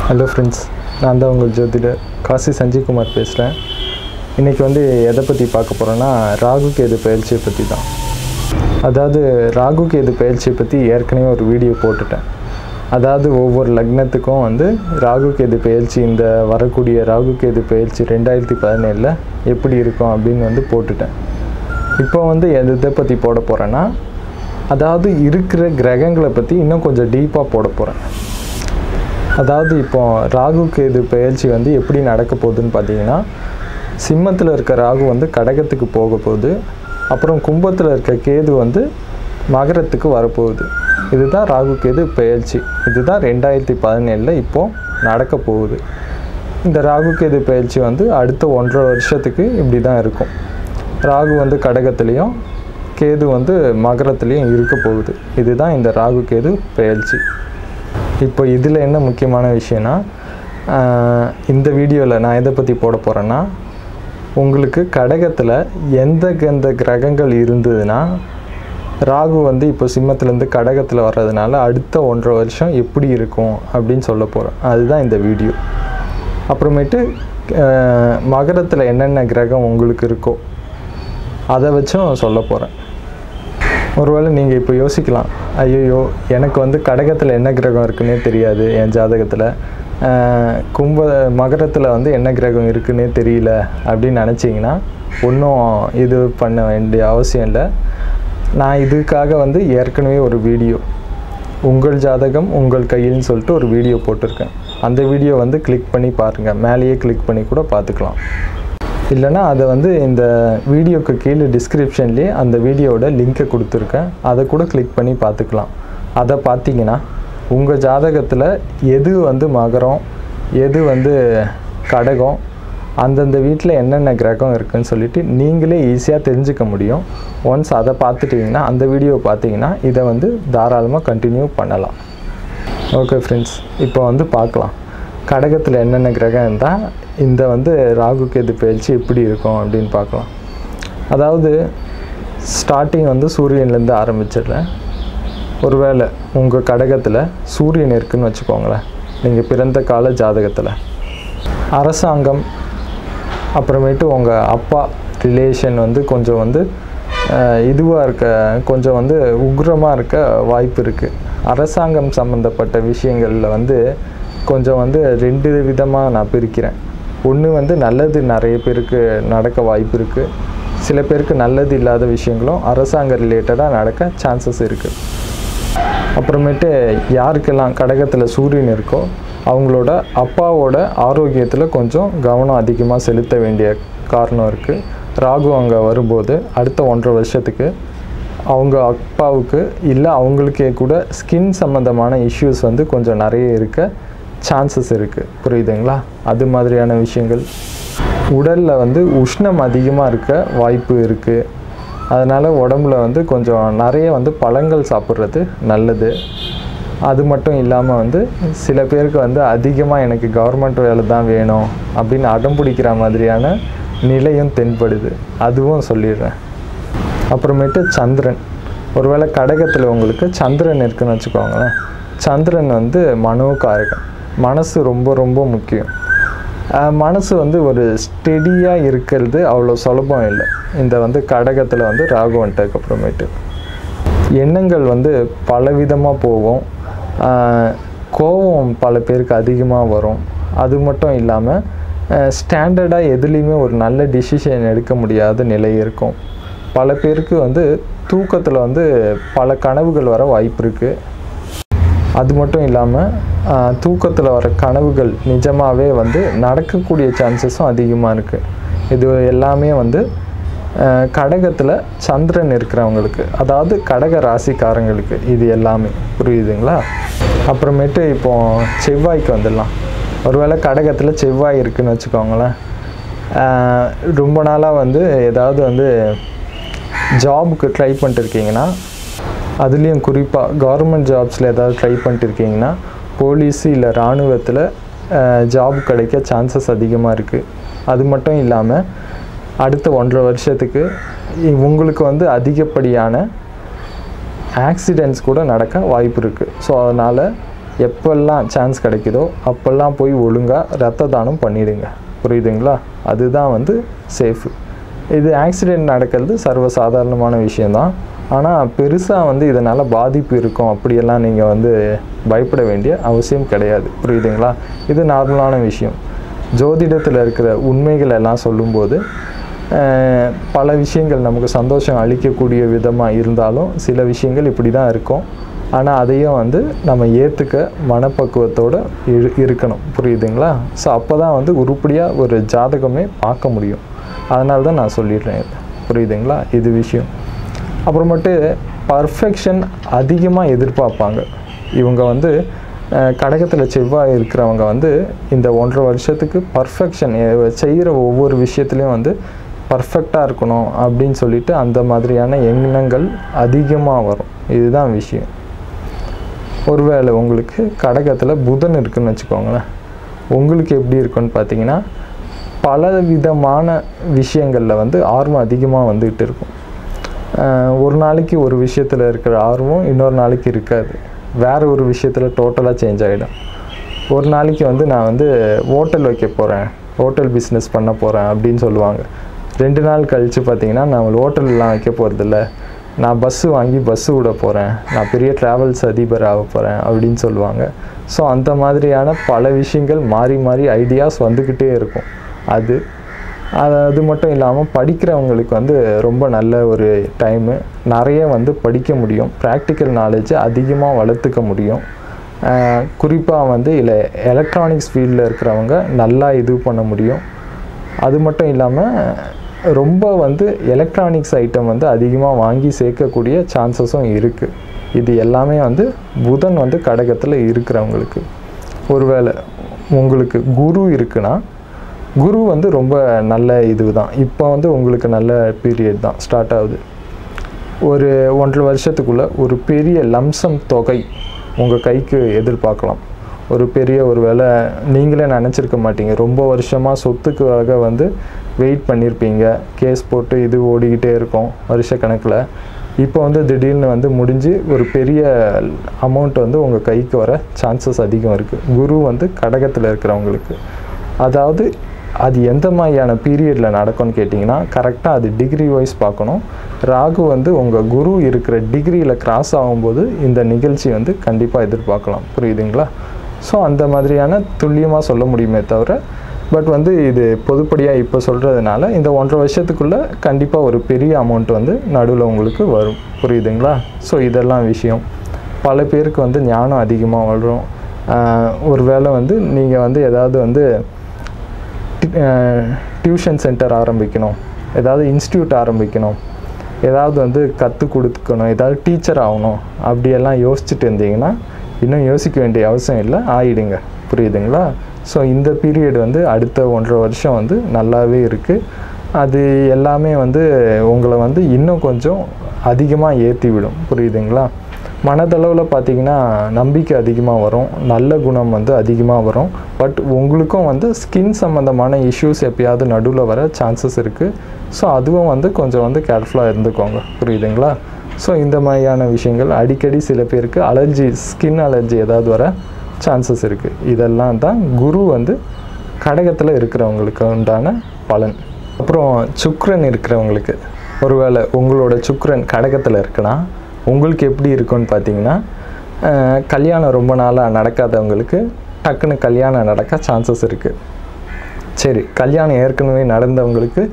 Hello friends, நான் தான் உங்கள் ஜோதிடர் காசி சஞ்சய் குமார் பேசுகிறேன். இன்றைக்கி எதை பற்றி பார்க்க போகிறோன்னா, ராகு கேது பயிற்சியை பற்றி தான். அதாவது ராகு கேது பயிற்சியை பற்றி ஏற்கனவே ஒரு வீடியோ போட்டுட்டேன். அதாவது ஒவ்வொரு லக்னத்துக்கும் ராகு கேது பயிற்சி, இந்த வரக்கூடிய ராகு கேது பயிற்சி 2017 எப்படி இருக்கும் அப்படின்னு போட்டுட்டேன். இப்போ எதை பற்றி போட போகிறேன்னா, அதாவது இருக்கிற கிரகங்களை பற்றி இன்னும் கொஞ்சம் டீப்பாக போட போகிறேன். அதாவது இப்போ ராகு கேது பயிற்சி எப்படி நடக்க போகுதுன்னு பார்த்தீங்கன்னா, சிம்மத்தில் இருக்க ராகு கடகத்துக்கு போக போகுது. அப்புறம் கும்பத்தில் இருக்க கேது மகரத்துக்கு வரப்போகுது. இதுதான் ராகு கேது பயிற்சி. இதுதான் 2017 இப்போது நடக்க போகுது. இந்த ராகு கேது பயிற்சி அடுத்த 1.5 வருஷத்துக்கு இப்படி தான் இருக்கும். ராகு கடகத்துலேயும் கேது மகரத்துலேயும் இருக்க போகுது. இதுதான் இந்த ராகு கேது பயிற்சி. இப்போ இதில் என்ன முக்கியமான விஷயம்னா, இந்த வீடியோவில் நான் எதை பற்றி போட போகிறேன்னா, உங்களுக்கு கடகத்தில் எந்த கிரகங்கள் இருந்ததுன்னா, ராகு இப்போ சிம்மத்துலேருந்து கடகத்தில் வர்றதுனால அடுத்த 1.5 வருஷம் எப்படி இருக்கும் அப்படின்னு சொல்ல போகிறேன். அதுதான் இந்த வீடியோ. அப்புறமேட்டு மகரத்தில் என்னென்ன கிரகம் உங்களுக்கு இருக்கோ அதை வச்சும் சொல்ல போகிறேன். ஒருவேளை நீங்கள் இப்போ யோசிக்கலாம், ஐயோ எனக்கு கடகத்தில் என்ன கிரகம் இருக்குன்னே தெரியாது, என் ஜாதகத்தில் மகரத்தில் என்ன கிரகம் இருக்குன்னே தெரியல அப்படின்னு நினச்சிங்கன்னா, ஒன்றும் இது பண்ண வேண்டிய அவசியம் இல்லை. நான் இதுக்காக ஏற்கனவே ஒரு வீடியோ, உங்கள் ஜாதகம் உங்கள் கையில்னு சொல்லிட்டு ஒரு வீடியோ போட்டிருக்கேன். அந்த வீடியோ கிளிக் பண்ணி பாருங்கள். மேலேயே கிளிக் பண்ணி கூட பார்த்துக்கலாம். இல்லைனா அதை இந்த வீடியோக்கு கீழே டிஸ்கிரிப்ஷன்லேயே அந்த வீடியோவோட லிங்க்கை கொடுத்துருக்கேன். அதை கூட கிளிக் பண்ணி பார்த்துக்கலாம். அதை பார்த்தீங்கன்னா உங்கள் ஜாதகத்தில் எது மகரம், எது கடகம், அந்தந்த வீட்டில் என்னென்ன கிரகம் இருக்குதுன்னு சொல்லிவிட்டு நீங்களே ஈஸியாக தெரிஞ்சுக்க முடியும். ஒன்ஸ் அதை பார்த்துட்டிங்கன்னா, அந்த வீடியோவை பார்த்தீங்கன்னா இதை தாராளமாக கண்டினியூ பண்ணலாம். ஓகே ஃப்ரெண்ட்ஸ், இப்போ பார்க்கலாம் கடகத்தில் என்னென்ன கிரகம் இருந்தால் இந்த ராகு கேது பயிற்சி எப்படி இருக்கும் அப்படின்னு பார்க்கலாம். அதாவது ஸ்டார்டிங் சூரியன்லேருந்து ஆரம்பிச்சிடுறேன். ஒருவேளை உங்கள் கடகத்தில் சூரியன் இருக்குதுன்னு வச்சுக்கோங்களேன். நீங்கள் பிறந்த கால ஜாதகத்தில் அரசாங்கம், அப்புறமேட்டு உங்கள் அப்பா ரிலேஷன் கொஞ்சம் இதுவாக இருக்க, கொஞ்சம் உக்ரமாக இருக்க வாய்ப்பு இருக்குது. அரசாங்கம் சம்மந்தப்பட்ட விஷயங்களில் கொஞ்சம் 2 விதமாக நான் பிரிக்கிறேன். ஒன்று நல்லது நிறைய பேருக்கு நடக்க வாய்ப்பு இருக்குது. சில பேருக்கு நல்லது இல்லாத விஷயங்களும் அரசாங்க ரிலேட்டடாக நடக்க சான்சஸ் இருக்குது. அப்புறமேட்டு யாருக்கெல்லாம் கடகத்தில் சூரியன் இருக்கோ அவங்களோட அப்பாவோட ஆரோக்கியத்தில் கொஞ்சம் கவனம் அதிகமாக செலுத்த வேண்டிய காரணம் இருக்குது. ராகு அங்கே வரும்போது அடுத்த 1.5 வருஷத்துக்கு அவங்க அப்பாவுக்கு இல்லை அவங்களுக்கே கூட ஸ்கின் சம்மந்தமான இஷ்யூஸ் கொஞ்சம் நிறைய இருக்க சான்சஸ் இருக்குது. புரியுதுங்களா? அது மாதிரியான விஷயங்கள். உடலில் உஷ்ணம் அதிகமாக இருக்க வாய்ப்பு இருக்குது. அதனால் உடம்புல கொஞ்சம் நிறைய பழங்கள் சாப்பிட்றது நல்லது. அது மட்டும் இல்லாமல் சில பேருக்கு அதிகமாக எனக்கு கவர்மெண்ட் வேலை தான் வேணும் அப்படின்னு அடம் பிடிக்கிற மாதிரியான நிலையும் தென்படுது. அதுவும் சொல்லிடுறேன். அப்புறமேட்டு சந்திரன், ஒருவேளை கடகத்தில் உங்களுக்கு சந்திரன் இருக்குதுன்னு வச்சுக்கோங்களேன். சந்திரன் மனோகாரகன். மனசு ரொம்ப ரொம்ப முக்கியம். மனசு ஒரு ஸ்டெடியாக இருக்கிறது அவ்வளோ சுலபம் இல்லை. இந்த கடகத்தில் ராகு வந்துட்டதுக்கு அப்புறமேட்டு எண்ணங்கள் பலவிதமாக போகும். கோபம் பல பேருக்கு அதிகமாக வரும். அது மட்டும் இல்லாமல் ஸ்டாண்டர்டாக எதுலேயுமே ஒரு நல்ல டிசிஷன் எடுக்க முடியாத நிலை இருக்கும். பல பேருக்கு தூக்கத்தில் பல கனவுகள் வர வாய்ப்பு இருக்குது. அது மட்டும் இல்லாமல் தூக்கத்தில் வர கனவுகள் நிஜமாகவே நடக்கக்கூடிய சான்சஸும் அதிகமாக இருக்குது. இது எல்லாமே கடகத்தில் சந்திரன் இருக்கிறவங்களுக்கு, அதாவது கடக ராசிக்காரங்களுக்கு இது எல்லாமே. புரியுதுங்களா? அப்புறமேட்டு இப்போது செவ்வாய்க்கு வந்துடலாம். ஒருவேளை கடகத்தில் செவ்வாய் இருக்குதுன்னு வச்சுக்கோங்களேன். ரொம்ப நாளாக ஏதாவது ஜாபுக்கு ட்ரை பண்ணிட்டுருக்கீங்கன்னா, அதுலேயும் குறிப்பாக கவர்மெண்ட் ஜாப்ஸில் ஏதாவது ட்ரை பண்ணிட்டுருக்கீங்கன்னா, போலீஸு இல்லை இராணுவத்தில் ஜாப் கிடைக்க சான்சஸ் அதிகமாக இருக்குது. அது மட்டும் இல்லாமல் அடுத்த 1.5 வருஷத்துக்கு உங்களுக்கு அதிகப்படியான ஆக்சிடெண்ட்ஸ் கூட நடக்க வாய்ப்பு இருக்குது. ஸோ அதனால் எப்பெல்லாம் சான்ஸ் கிடைக்குதோ அப்போல்லாம் போய் ஒழுங்காக ரத்த தானம் பண்ணிவிடுங்க. புரியுதுங்களா? அதுதான் வந்து சேஃபு. இது ஆக்சிடெண்ட் நடக்கிறது சர்வசாதாரணமான விஷயந்தான். ஆனால் பெருசாக வந்து இதனால் பாதிப்பு இருக்கும் அப்படியெல்லாம் நீங்கள் வந்து பயப்பட வேண்டிய அவசியம் கிடையாது. புரியுதுங்களா? இது நார்மலான விஷயம். ஜோதிடத்தில் இருக்கிற உண்மைகள் எல்லாம் சொல்லும்போது பல விஷயங்கள் நமக்கு சந்தோஷம் அளிக்கக்கூடிய விதமாக இருந்தாலும் சில விஷயங்கள் இப்படி தான் இருக்கும். ஆனால் அதையும் வந்து நம்ம ஏற்றுக்க மனப்பக்குவத்தோடு இருக்கணும். புரியுதுங்களா? ஸோ அப்போ தான் வந்து உருப்படியாக ஒரு ஜாதகமே பார்க்க முடியும். அதனால தான் நான் சொல்லிடுறேன். புரியுதுங்களா? இது விஷயம். அப்புறமேட்டு பர்ஃபெக்ஷன் அதிகமாக எதிர்பார்ப்பாங்க இவங்க வந்து. கடகத்தில் செவ்வாய் இருக்கிறவங்க வந்து இந்த 1.5 வருஷத்துக்கு பர்ஃபெக்ஷன் செய்கிற ஒவ்வொரு விஷயத்துலையும் வந்து பர்ஃபெக்டாக இருக்கணும் அப்படின்னு சொல்லிட்டு அந்த மாதிரியான எண்ணங்கள் அதிகமாக வரும். இதுதான் விஷயம். ஒருவேளை உங்களுக்கு கடகத்தில் புதன் இருக்குதுன்னு வச்சுக்கோங்களேன், உங்களுக்கு எப்படி இருக்குன்னு பார்த்தீங்கன்னா பல விதமான விஷயங்களில் வந்து ஆர்வம் அதிகமாக வந்துக்கிட்டு இருக்கும். ஒரு நாளைக்கு ஒரு விஷயத்தில் இருக்கிற ஆர்வம் இன்னொரு நாளைக்கு இருக்காது. வேறு ஒரு விஷயத்தில் டோட்டலாக சேஞ்ச் ஆகிடும். ஒரு நாளைக்கு வந்து நான் வந்து ஹோட்டல் வைக்க போகிறேன், ஹோட்டல் பிஸ்னஸ் பண்ண போகிறேன் அப்படின்னு சொல்லுவாங்க. 2 நாள் கழித்து பார்த்தீங்கன்னா நான் ஹோட்டல்லாம் வைக்க போகிறதில்ல, நான் பஸ்ஸு வாங்கி பஸ்ஸு விட போகிறேன், நான் பெரிய ட்ராவல்ஸ் அதிபர் ஆக போகிறேன் அப்படின்னு சொல்லுவாங்க. ஸோ அந்த மாதிரியான பல விஷயங்கள் மாறி மாறி ஐடியாஸ் வந்துக்கிட்டே இருக்கும். அது மட்டும் இல்லாமல் படிக்கிறவங்களுக்கு வந்து ரொம்ப நல்ல ஒரு டைமு. நிறைய வந்து படிக்க முடியும். ப்ராக்டிக்கல் நாலேஜை அதிகமாக வளர்த்துக்க முடியும். குறிப்பாக வந்து எலக்ட்ரானிக்ஸ் ஃபீல்டில் இருக்கிறவங்க நல்லா இது பண்ண முடியும். அது மட்டும் இல்லாமல் ரொம்ப வந்து எலக்ட்ரானிக்ஸ் ஐட்டம் வந்து அதிகமாக வாங்கி சேர்க்கக்கூடிய சான்சஸும் இருக்குது. இது எல்லாமே வந்து புதன் வந்து கடகத்தில் இருக்கிறவங்களுக்கு. ஒருவேளை உங்களுக்கு குரு இருக்குன்னா குரு வந்து ரொம்ப நல்ல இது தான். இப்போ வந்து உங்களுக்கு நல்ல பீரியட் தான் ஸ்டார்ட் ஆகுது. ஒரு 1.5 வருஷத்துக்குள்ளே ஒரு பெரிய லம்சம் தொகை உங்கள் கைக்கு எதிர்பார்க்கலாம். ஒரு பெரிய ஒரு வேளை நீங்களே நினச்சிருக்க மாட்டீங்க. ரொம்ப வருஷமாக சொத்துக்காக வந்து வெயிட் பண்ணியிருப்பீங்க. கேஸ் போட்டு இது ஓடிக்கிட்டே இருக்கும் வருஷக்கணக்கில். இப்போ வந்து திடீர்னு வந்து முடிஞ்சு ஒரு பெரிய அமௌண்ட் வந்து உங்கள் கைக்கு வர சான்சஸ் அதிகம் இருக்குது. குரு வந்து கடகத்தில் இருக்கிறவங்களுக்கு. அதாவது அது எந்த மாதிரியான பீரியடில் நடக்கும்னு கேட்டிங்கன்னா கரெக்டாக அது டிகிரி வைஸ் பார்க்கணும். ராகு வந்து உங்கள் குரு இருக்கிற டிகிரியில் கிராஸ் ஆகும்போது இந்த நிகழ்ச்சி வந்து கண்டிப்பாக எதிர்பார்க்கலாம். புரியுதுங்களா? ஸோ அந்த மாதிரியான துல்லியமாக சொல்ல முடியுமே தவிர பட் வந்து இது பொதுப்படியாக இப்போ சொல்கிறதுனால இந்த 1.5 வருஷத்துக்குள்ளே கண்டிப்பாக ஒரு பெரிய அமௌண்ட் வந்து நடுவில் உங்களுக்கு வரும். புரியுதுங்களா? ஸோ இதெல்லாம் விஷயம். பல பேருக்கு வந்து ஞானம் அதிகமாக வளரும். ஒரு வேளை வந்து நீங்கள் வந்து ஏதாவது வந்து டியூஷன் சென்டர் ஆரம்பிக்கணும், ஏதாவது இன்ஸ்டியூட் ஆரம்பிக்கணும், ஏதாவது வந்து கற்றுக் கொடுக்கணும், ஏதாவது டீச்சர் ஆகணும் அப்படியெல்லாம் யோசிச்சுட்டு இருந்தீங்கன்னா இன்னும் யோசிக்க வேண்டிய அவசியம் இல்லை, ஆயிடுங்க. புரியுதுங்களா? ஸோ இந்த பீரியட் வந்து அடுத்த 1.5 வருஷம் வந்து நல்லாவே இருக்குது. அது எல்லாமே வந்து உங்களை வந்து இன்னும் கொஞ்சம் அதிகமாக ஏற்றி விடும். புரியுதுங்களா? மனதளவில் பார்த்திங்கன்னா நம்பிக்கை அதிகமாக வரும், நல்ல குணம் வந்து அதிகமாக வரும். பட் உங்களுக்கும் வந்து ஸ்கின் சம்மந்தமான இஷ்யூஸ் எப்பயாவது நடுவில் வர சான்சஸ் இருக்குது. ஸோ அதுவும் வந்து கொஞ்சம் வந்து கேர்ஃபுல்லாக இருந்துக்கோங்க. புரியுதுங்களா? ஸோ இந்த மாதிரியான விஷயங்கள் அடிக்கடி சில பேருக்கு அலர்ஜி, ஸ்கின் அலர்ஜி ஏதாவது வர சான்சஸ் இருக்குது. இதெல்லாம் தான் குரு வந்து கடகத்தில் இருக்கிறவங்களுக்கு உண்டான பலன். அப்புறம் சுக்கிரன் இருக்கிறவங்களுக்கு, ஒருவேளை உங்களோட சுக்கிரன் கடகத்தில் இருக்குன்னா உங்களுக்கு எப்படி இருக்குன்னு பார்த்தீங்கன்னா கல்யாணம் ரொம்ப நாளாக நடக்காதவங்களுக்கு டக்குன்னு கல்யாணம் நடக்க சான்சஸ் இருக்குது. சரி, கல்யாணம் ஏற்கனவே நடந்தவங்களுக்கு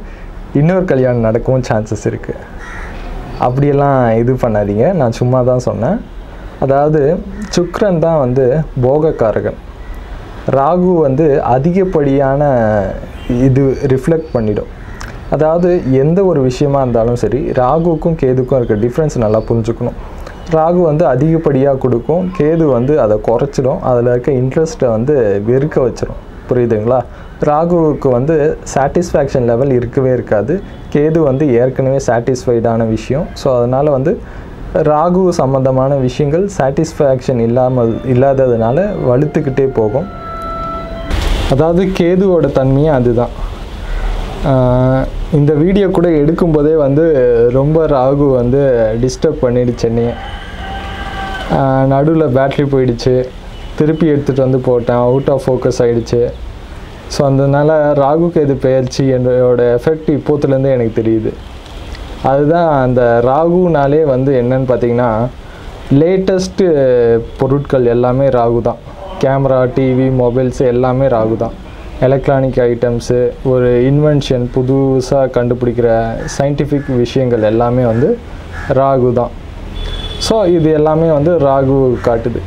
இன்னொரு கல்யாணம் நடக்கவும் சான்சஸ் இருக்குது. அப்படியெல்லாம் இது பண்ணாதீங்க, நான் சும்மா தான் சொன்னேன். அதாவது சுக்கிரன் தான் வந்து போகக்காரகன். ராகு வந்து அதிகப்படியான இது ரிஃப்ளெக்ட் பண்ணிடும். அதாவது எந்த ஒரு விஷயமா இருந்தாலும் சரி, ராகுக்கும் கேதுக்கும் இருக்க டிஃப்ரென்ஸ் நல்லா புரிஞ்சுக்கணும். ராகு வந்து அதிகப்படியாக கொடுக்கும், கேது வந்து அதை குறைச்சிடும், அதில் இருக்க இன்ட்ரெஸ்ட்டை வந்து வெறுக்க வச்சிடும். புரியுதுங்களா? ராகுவுக்கு வந்து சாட்டிஸ்ஃபேக்ஷன் லெவல் இருக்கவே இருக்காது. கேது வந்து ஏற்கனவே சாட்டிஸ்ஃபைடான விஷயம். ஸோ அதனால் வந்து ராகு சம்மந்தமான விஷயங்கள் சாட்டிஸ்ஃபேக்ஷன் இல்லாததுனால வலுத்துக்கிட்டே போகும். அதாவது கேதுவோட தன்மையே அதுதான். இந்த வீடியோ கூட எடுக்கும்போதே வந்து ரொம்ப ராகு வந்து டிஸ்டர்ப் பண்ணிடுச்சு என்னையே. நடுவில் பேட்ரி போயிடுச்சு, திருப்பி எடுத்துகிட்டு வந்து போட்டேன், அவுட் ஆஃப் ஃபோக்கஸ் ஆகிடுச்சு. ஸோ அதனால் ராகு கேது பெயர்ச்சி என்னோட எஃபெக்ட் இப்போத்துலேருந்தே எனக்கு தெரியுது. அதுதான் அந்த ராகுனாலே வந்து என்னன்னு பார்த்தீங்கன்னா, லேட்டஸ்ட்டு பொருட்கள் எல்லாமே ராகு தான். கேமரா, டிவி, மொபைல்ஸ் எல்லாமே ராகு தான். எலக்ட்ரானிக் ஐட்டம்ஸு, ஒரு இன்வென்ஷன், புதுசாக கண்டுபிடிக்கிற சயின்டிஃபிக் விஷயங்கள் எல்லாமே வந்து ராகு தான். ஸோ இது எல்லாமே வந்து ராகு காட்டுது.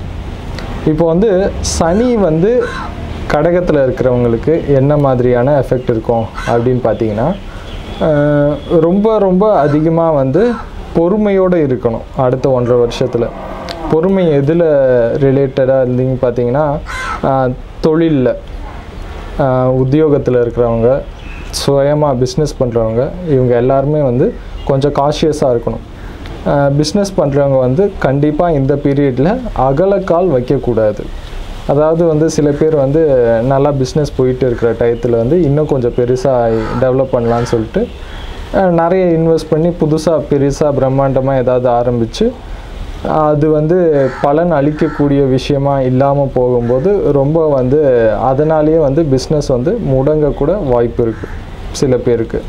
இப்போ வந்து சனி வந்து கடகத்தில் இருக்கிறவங்களுக்கு என்ன மாதிரியான எஃபெக்ட் இருக்கும் அப்படின்னு பார்த்தீங்கன்னா, ரொம்ப ரொம்ப அதிகமாக வந்து பொறுமையோடு இருக்கணும். அடுத்த 1.5 வருஷத்தில் பொறுமை எதில் ரிலேட்டடாக இருந்தீங்க பார்த்தீங்கன்னா, தொழிலில், உத்தியோகத்தில் இருக்கிறவங்க, சுயமாக பிஸ்னஸ் பண்ணுறவங்க, இவங்க எல்லாருமே வந்து கொஞ்சம் காஷியஸாக இருக்கணும். பிஸ்னஸ் பண்ணுறவங்க வந்து கண்டிப்பாக இந்த பீரியடில் அகலக்கால் வைக்கக்கூடாது. அதாவது வந்து சில பேர் வந்து நல்லா பிஸ்னஸ் போயிட்டு இருக்கிற டயத்தில் வந்து இன்னும் கொஞ்சம் பெருசாக டெவலப் பண்ணலான்னு சொல்லிட்டு நிறைய இன்வெஸ்ட் பண்ணி புதுசாக பெருசாக பிரம்மாண்டமாக ஏதாவது ஆரம்பித்து அது வந்து பலன் அளிக்கக்கூடிய விஷயமா இல்லாமல் போகும்போது ரொம்ப வந்து அதனாலேயே வந்து பிஸ்னஸ் வந்து முடங்கக்கூட வாய்ப்பு இருக்குது சில பேருக்கு.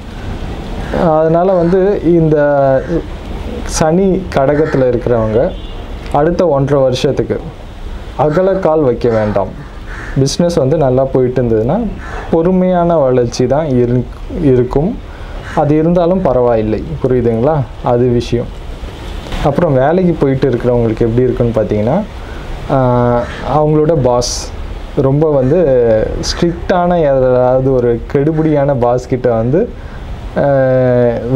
அதனால் வந்து இந்த சனி கடகத்தில் இருக்கிறவங்க அடுத்த 1.5 வருஷத்துக்கு அகலக்கால் வைக்க வேண்டாம். பிஸ்னஸ் வந்து நல்லா போயிட்டு இருந்ததுன்னா பொறுமையான வளர்ச்சி தான் இருக்கும். அது இருந்தாலும் பரவாயில்லை, புரியுதுங்களா? அது விஷயம். அப்புறம் வேலைக்கு போயிட்டு இருக்கிறவங்களுக்கு எப்படி இருக்குன்னு பார்த்தீங்கன்னா, அவங்களோட பாஸ் ரொம்ப வந்து ஸ்ட்ரிக்டான ஏதாவது ஒரு கெடுபிடியான பாஸ்கிட்ட வந்து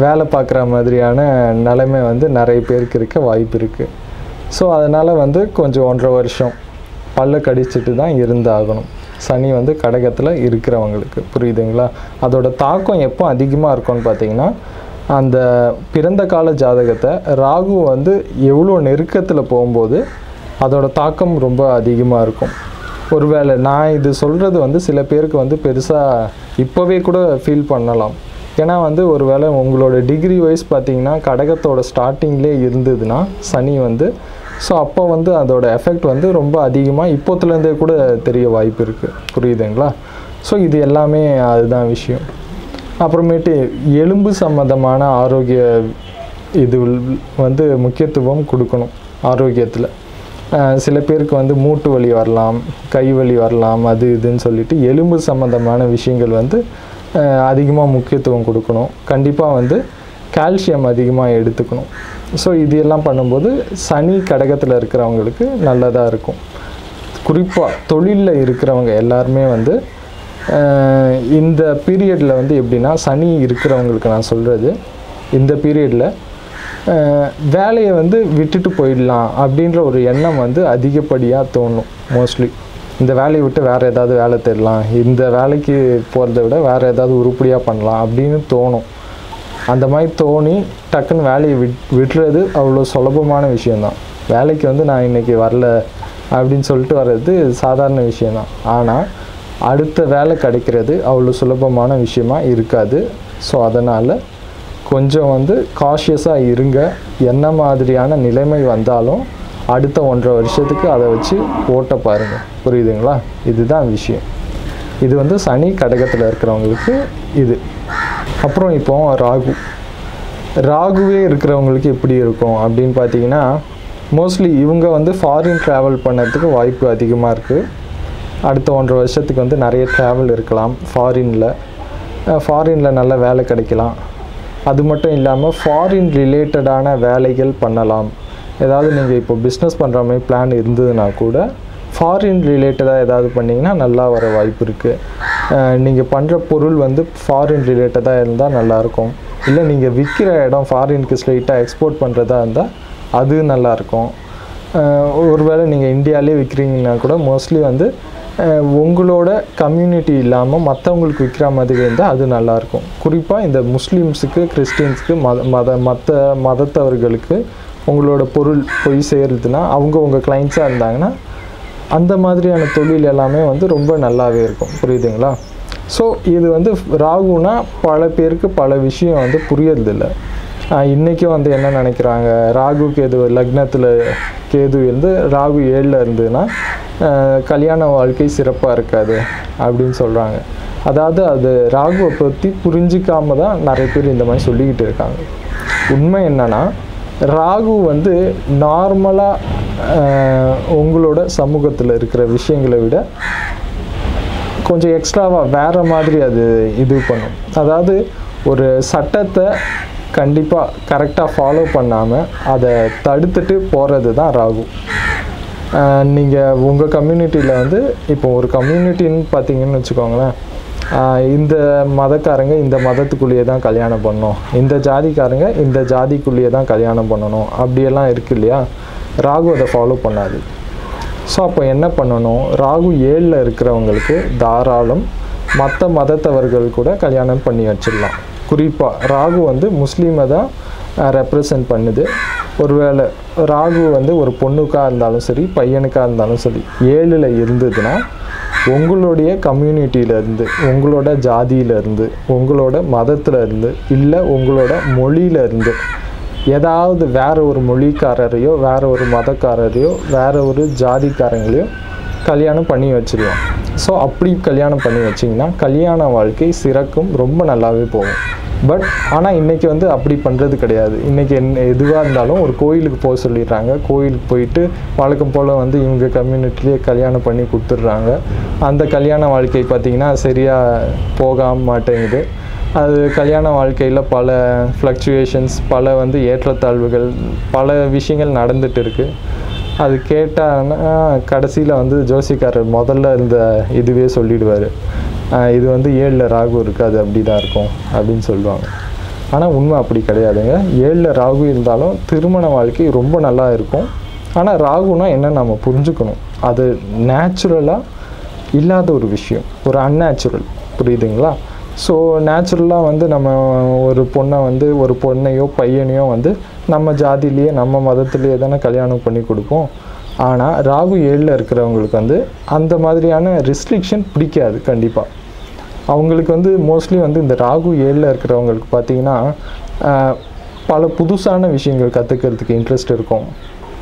வேலை பார்க்குற மாதிரியான நிலைமை வந்து நிறைய பேருக்கு இருக்க வாய்ப்பு இருக்குது. ஸோ அதனால் வந்து கொஞ்சம் 1.5 வருஷம் பல்ல கடிச்சிட்டு தான் இருந்தாகணும் சனி வந்து கடகத்தில் இருக்கிறவங்களுக்கு, புரியுதுங்களா? அதோட தாக்கம் எப்போ அதிகமாக இருக்கும்னு பார்த்தீங்கன்னா, அந்த பிறந்த கால ஜாதகத்தை ராகு வந்து எவ்வளோ நெருக்கத்தில் போகும்போது அதோட தாக்கம் ரொம்ப அதிகமாக இருக்கும். ஒருவேளை நான் இது சொல்கிறது வந்து சில பேருக்கு வந்து பெருசாக இப்போவே கூட ஃபீல் பண்ணலாம். ஏன்னா வந்து ஒருவேளை உங்களோட டிகிரி வைஸ் பார்த்தீங்கன்னா கடகத்தோட ஸ்டார்டிங்லேயே இருந்ததுன்னா சனி வந்து, ஸோ அப்போ வந்து அதோட எஃபெக்ட் வந்து ரொம்ப அதிகமாக இப்போத்துலேருந்தே கூட தெரிய வாய்ப்பு இருக்குது, புரியுதுங்களா? ஸோ இது எல்லாமே அதுதான் விஷயம். அப்புறமேட்டு எலும்பு சம்மந்தமான ஆரோக்கிய இது வந்து முக்கியத்துவம் கொடுக்கணும் ஆரோக்கியத்தில். சில பேருக்கு வந்து மூட்டு வலி வரலாம், கை வலி வரலாம், அது இதுன்னு சொல்லிட்டு எலும்பு சம்மந்தமான விஷயங்கள் வந்து அதிகமாக முக்கியத்துவம் கொடுக்கணும். கண்டிப்பாக வந்து கால்சியம் அதிகமாக எடுத்துக்கணும். ஸோ இது எல்லாம் பண்ணும்போது சனி கடகத்தில் இருக்கிறவங்களுக்கு நல்லதாக இருக்கும். குறிப்பாக தொழிலில் இருக்கிறவங்க எல்லாருமே வந்து இந்த பீரியடில் வந்து எப்படின்னா, சனி இருக்கிறவங்களுக்கு நான் சொல்கிறது, இந்த பீரியடில் வேலையை வந்து விட்டுட்டு போயிடலாம் அப்படின்ற ஒரு எண்ணம் வந்து அதிகப்படியாக தோணும். மோஸ்ட்லி இந்த வேலையை விட்டு வேறு ஏதாவது வேலை தேடலாம், இந்த வேலைக்கு போகிறத விட வேறு ஏதாவது உருப்படியாக பண்ணலாம் அப்படின்னு தோணும். அந்த மாதிரி தோணி டக்குன்னு வேலையை விட்டுறது அவ்வளோ சுலபமான விஷயந்தான். வேலைக்கு வந்து நான் இன்றைக்கி வரல அப்படின்னு சொல்லிட்டு வர்றது சாதாரண விஷயந்தான். ஆனால் அடுத்த வேலை கிடைக்கிறது அவ்வளோ சுலபமான விஷயமா இருக்காது. ஸோ அதனால் கொஞ்சம் வந்து காஷியஸாக இருங்க. என்ன மாதிரியான நிலைமை வந்தாலும் அடுத்த 1.5 வருஷத்துக்கு அதை வச்சு ஓட்ட பாருங்கள், புரியுதுங்களா? இதுதான் விஷயம். இது வந்து சனி கடகத்தில் இருக்கிறவங்களுக்கு இது. அப்புறம் இப்போ ராகுவே இருக்கிறவங்களுக்கு எப்படி இருக்கும் அப்படின்னு பார்த்தீங்கன்னா, மோஸ்ட்லி இவங்க வந்து ஃபாரின் ட்ராவல் பண்ணுறதுக்கு வாய்ப்பு அதிகமாக இருக்குது. அடுத்த 1.5 வருஷத்துக்கு வந்து நிறைய ட்ராவல் இருக்கலாம். ஃபாரினில் நல்ல வேலை கிடைக்கலாம். அது மட்டும் இல்லாமல் ஃபாரின் ரிலேட்டடான வேலைகள் பண்ணலாம். ஏதாவது நீங்கள் இப்போ பிஸ்னஸ் பண்ணுற மாதிரி பிளான் இருந்ததுன்னா கூட ஃபாரின் ரிலேட்டடாக ஏதாவது பண்ணிங்கன்னா நல்லா வர வாய்ப்பு இருக்குது. நீங்கள் பண்ணுற பொருள் வந்து ஃபாரின் ரிலேட்டடாக இருந்தால் நல்லாயிருக்கும். இல்லை நீங்கள் விற்கிற இடம் ஃபாரினுக்கு ஸ்ட்ரெயிட்டாக எக்ஸ்போர்ட் பண்ணுறதா இருந்தால் அது நல்லாயிருக்கும். ஒருவேளை நீங்கள் இந்தியாவிலே விற்கிறீங்கன்னா கூட மோஸ்ட்லி வந்து உங்களோட கம்யூனிட்டி இல்லாமல் மற்றவங்களுக்கு விற்கிற மாதிரி இருந்தால் அது நல்லாயிருக்கும். குறிப்பாக இந்த முஸ்லீம்ஸுக்கு, கிறிஸ்டின்ஸுக்கு, மற்ற மதத்தவர்களுக்கு உங்களோட பொருள் போய் சேர்றதுன்னா அவங்க உங்கள் கிளைண்ட்ஸாக இருந்தாங்கன்னா அந்த மாதிரியான தொழில் எல்லாமே வந்து ரொம்ப நல்லாவே இருக்கும், புரியுதுங்களா? ஸோ இது வந்து ராகுனா பல பேருக்கு பல விஷயம் வந்து புரியறதில்ல. இன்றைக்கும் வந்து என்ன நினைக்கிறாங்க, ராகு கேது லக்னத்தில் கேது இருந்து ராகு 7ல் இருந்ததுன்னா கல்யாண வாழ்க்கை சிறப்பாக இருக்காது அப்படின்னு சொல்கிறாங்க. அதாவது அது ராகுவை பற்றி புரிஞ்சிக்காம தான் நிறைய பேர் இந்த மாதிரி சொல்லிக்கிட்டு இருக்காங்க. உண்மை என்னன்னா, ராகு வந்து நார்மலாக உங்களோட சமூகத்தில் இருக்கிற விஷயங்களை விட கொஞ்சம் எக்ஸ்ட்ராவாக வேறு மாதிரி அது இது பண்ணும். அதாவது ஒரு சட்டத்தை கண்டிப்பாக கரெக்டாக ஃபாலோ பண்ணாமல் அதை தடுத்துட்டு போகிறது தான் ராகு. நீங்கள் உங்கள் கம்யூனிட்டியில் வந்து இப்போ ஒரு கம்யூனிட்டின்னு பார்த்தீங்கன்னு வச்சுக்கோங்களேன், இந்த மதக்காரங்க இந்த மதத்துக்குள்ளேயே தான் கல்யாணம் பண்ணணும், இந்த ஜாதிக்காரங்க இந்த ஜாதிக்குள்ளேயே தான் கல்யாணம் பண்ணணும், அப்படியெல்லாம் இருக்குது இல்லையா. ராகு அதை ஃபாலோ பண்ணாது. ஸோ அப்போ என்ன பண்ணணும், ராகு 7ல் இருக்கிறவங்களுக்கு தாராளம் மற்ற மதத்தவர்கள் கூட கல்யாணம் பண்ணி வச்சிடலாம். குறிப்பாக ராகு வந்து முஸ்லீமை தான் ரெப்ரசன்ட் பண்ணுது. ஒருவேளை ராகு வந்து ஒரு பொண்ணுக்காக இருந்தாலும் சரி பையனுக்காக இருந்தாலும் சரி 7ல் இருந்ததுன்னா உங்களுடைய கம்யூனிட்டியிலேருந்து, உங்களோட ஜாதியிலேருந்து, உங்களோட மதத்திலேருந்து, இல்லை உங்களோட மொழியிலேருந்து ஏதாவது வேறு ஒரு மொழிக்காரரையோ வேறு ஒரு மதக்காரரையோ வேறு ஒரு ஜாதிக்காரங்களையோ கல்யாணம் பண்ணி வச்சிடலாம். ஸோ அப்படி கல்யாணம் பண்ணி வச்சிங்கன்னா கல்யாண வாழ்க்கை சிறக்கும், ரொம்ப நல்லாவே போகும். பட் ஆனால் இன்றைக்கி வந்து அப்படி பண்ணுறது கிடையாது. இன்றைக்கி எதுவாக இருந்தாலும் ஒரு கோயிலுக்கு போக சொல்லிடுறாங்க. கோயிலுக்கு போயிட்டு வழக்கம் போல் வந்து இவங்க கம்யூனிட்டிலே கல்யாணம் பண்ணி கொடுத்துட்றாங்க. அந்த கல்யாண வாழ்க்கை பார்த்திங்கன்னா சரியாக போக மாட்டேங்குது. அது கல்யாண வாழ்க்கையில் பல ஃப்ளக்சுவேஷன்ஸ், பல வந்து ஏற்றத்தாழ்வுகள், பல விஷயங்கள் நடந்துகிட்டு இருக்குது. அது கேட்டான்னா கடைசியில் வந்து ஜோசிக்காரர் முதல்ல இருந்த இதுவே சொல்லிடுவார், இது வந்து 7ல் ராகு இருக்காது, அப்படி தான் இருக்கும் அப்படின்னு சொல்லுவாங்க. ஆனால் உண்மை அப்படி கிடையாதுங்க. 7ல் ராகு இருந்தாலும் திருமண வாழ்க்கை ரொம்ப நல்லா இருக்கும். ஆனால் ராகுனா என்ன நம்ம புரிஞ்சுக்கணும், அது நேச்சுரலாக இல்லாத ஒரு விஷயம், ஒரு அன்நேச்சுரல், புரியுதுங்களா. ஸோ நேச்சுரலாக வந்து நம்ம ஒரு பொண்ணை வந்து ஒரு பொண்ணையோ பையனையோ வந்து நம்ம ஜாதியிலேயே நம்ம மதத்துலேயே தானே கல்யாணம் பண்ணி கொடுப்போம். ஆனால் ராகு 7ல் இருக்கிறவங்களுக்கு வந்து அந்த மாதிரியான ரெஸ்ட்ரிக்ஷன் பிடிக்காது. கண்டிப்பாக அவங்களுக்கு வந்து மோஸ்ட்லி வந்து இந்த ராகு 7ல் இருக்கிறவங்களுக்கு பார்த்திங்கன்னா பல புதுசான விஷயங்கள் கற்றுக்கிறதுக்கு இன்ட்ரெஸ்ட் இருக்கும்.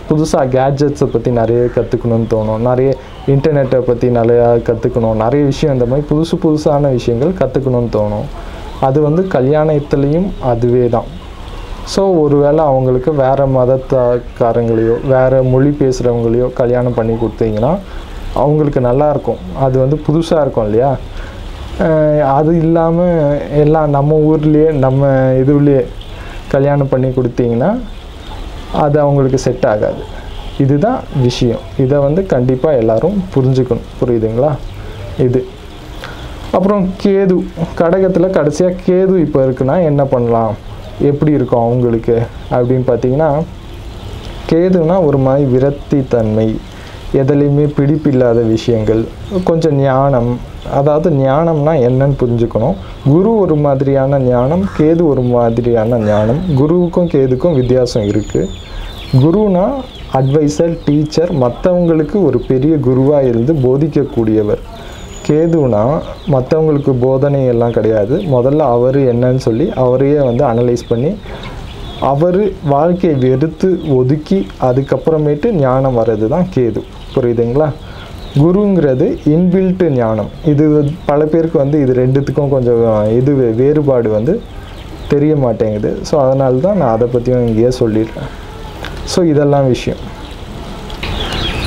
புதுசாக கேட்ஜெட்ஸை பற்றி நிறைய கற்றுக்கணும்னு தோணும், நிறைய இன்டர்நெட்டை பற்றி நிறையா கற்றுக்கணும், நிறைய விஷயம் இந்த மாதிரி புதுசான விஷயங்கள் கற்றுக்கணும்னு தோணும். அது வந்து கல்யாணத்துலேயும் அதுவே தான். ஸோ ஒருவேளை அவங்களுக்கு வேறு மதக்காரங்களையோ வேறு மொழி பேசுகிறவங்களையோ கல்யாணம் பண்ணி கொடுத்தீங்கன்னா அவங்களுக்கு நல்லாயிருக்கும். அது வந்து புதுசாக இருக்கும் இல்லையா. அது இல்லாமல் எல்லாம் நம்ம ஊர்லேயே நம்ம இதுலேயே கல்யாணம் பண்ணி கொடுத்தீங்கன்னா அது அவங்களுக்கு செட் ஆகாது. இதுதான் விஷயம். இதை வந்து கண்டிப்பாக எல்லோரும் புரிஞ்சுக்கணும், புரியுதுங்களா. இது அப்புறம் கேது கடகத்தில் கடைசியாக கேது இப்போ இருக்குன்னா என்ன பண்ணலாம், எப்படி இருக்கும் அவங்களுக்கு அப்படின்னு பார்த்தீங்கன்னா, கேதுனா ஒரு மாதிரி விரக்தி தன்மை, எதுலேயுமே பிடிப்பில்லாத விஷயங்கள், கொஞ்சம் ஞானம். அதாவது ஞானம்னா என்னன்னு புரிஞ்சுக்கணும். குரு ஒரு மாதிரியான ஞானம், கேது ஒரு மாதிரியான ஞானம். குருவுக்கும் கேதுக்கும் வித்தியாசம் இருக்குது. குருனா அட்வைசர், டீச்சர், மற்றவங்களுக்கு ஒரு பெரிய குருவாக இருந்து போதிக்கக்கூடியவர். கேதுனா மற்றவங்களுக்கு போதனை எல்லாம் கிடையாது. முதல்ல அவர் என்னன்னு சொல்லி அவரையே வந்து அனலைஸ் பண்ணி அவர் வாழ்க்கையை வெறுத்து ஒதுக்கி அதுக்கப்புறமேட்டு ஞானம் வர்றது தான் கேது, புரியுதுங்களா. குருங்கிறது இன்பில்ட்டு ஞானம். இது பல பேருக்கு வந்து இது ரெண்டுத்துக்கும் கொஞ்சம் இது வேறுபாடு வந்து தெரிய மாட்டேங்குது. ஸோ அதனால தான் நான் அதை பற்றியும் இங்கேயே சொல்லிடுறேன். ஸோ இதெல்லாம் விஷயம்.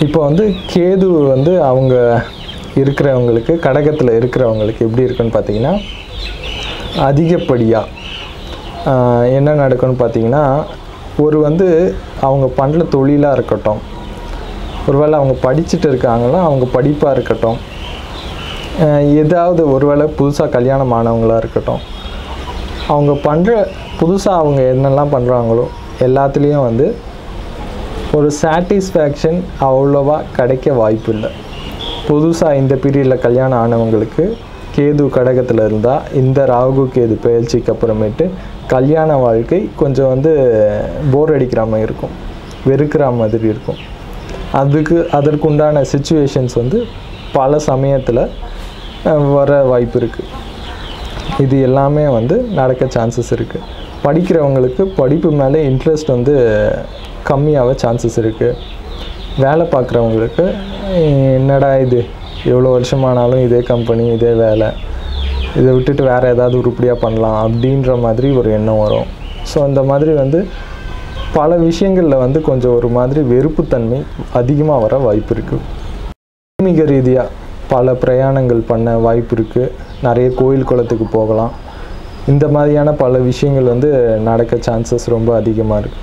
இப்போ வந்து கேது வந்து அவங்க இருக்கிறவங்களுக்கு, கடகத்தில் இருக்கிறவங்களுக்கு எப்படி இருக்குன்னு பார்த்தீங்கன்னா, அதிகப்படியாக என்ன நடக்கும்னு பார்த்தீங்கன்னா, ஒரு வந்து அவங்க பண்ணுற தொழிலாக இருக்கட்டும், ஒருவேளை அவங்க படிச்சுட்டு இருக்காங்கன்னா அவங்க படிப்பாக இருக்கட்டும், ஏதாவது ஒருவேளை புதுசாக கல்யாணம் ஆனவங்களாக இருக்கட்டும், அவங்க பண்ணுற புதுசாக அவங்க என்னெல்லாம் பண்ணுறாங்களோ எல்லாத்துலேயும் வந்து ஒரு சாட்டிஸ்ஃபேக்ஷன் அவ்வளோவா கிடைக்க வாய்ப்பு இல்லை. புதுசாக இந்த பீரியடில் கல்யாணம் ஆனவங்களுக்கு கேது கடகத்தில் இருந்தால் இந்த ராகு கேது பெயர்ச்சிக்கு அப்புறமேட்டு கல்யாண வாழ்க்கை கொஞ்சம் வந்து போர் அடிக்கிற மாதிரி இருக்கும், வெறுக்கிற மாதிரி இருக்கும். அதற்குண்டான சிச்சுவேஷன்ஸ் வந்து பல சமயத்தில் வர வாய்ப்பு இருக்குது. இது எல்லாமே வந்து நடக்க சான்சஸ் இருக்குது. படிக்கிறவங்களுக்கு படிப்பு மேலே இன்ட்ரெஸ்ட் வந்து கம்மியாக சான்சஸ் இருக்குது. வேலை பார்க்குறவங்களுக்கு என்னடா இது எவ்வளோ வருஷமானாலும் இதே கம்பெனி இதே வேலை, இதை விட்டுட்டு வேறு ஏதாவது உருப்படியாக பண்ணலாம் அப்படின்ற மாதிரி ஒரு எண்ணம் வரும். ஸோ இந்த மாதிரி வந்து பல விஷயங்களில் வந்து கொஞ்சம் ஒரு மாதிரி வெறுப்புத்தன்மை அதிகமாக வர வாய்ப்பு இருக்குது. ஆன்மீக ரீதியாக பல பிரயாணங்கள் பண்ண வாய்ப்பு இருக்குது. நிறைய கோயில் குளத்துக்கு போகலாம். இந்த மாதிரியான பல விஷயங்கள் வந்து நடக்க சான்சஸ் ரொம்ப அதிகமாக இருக்குது.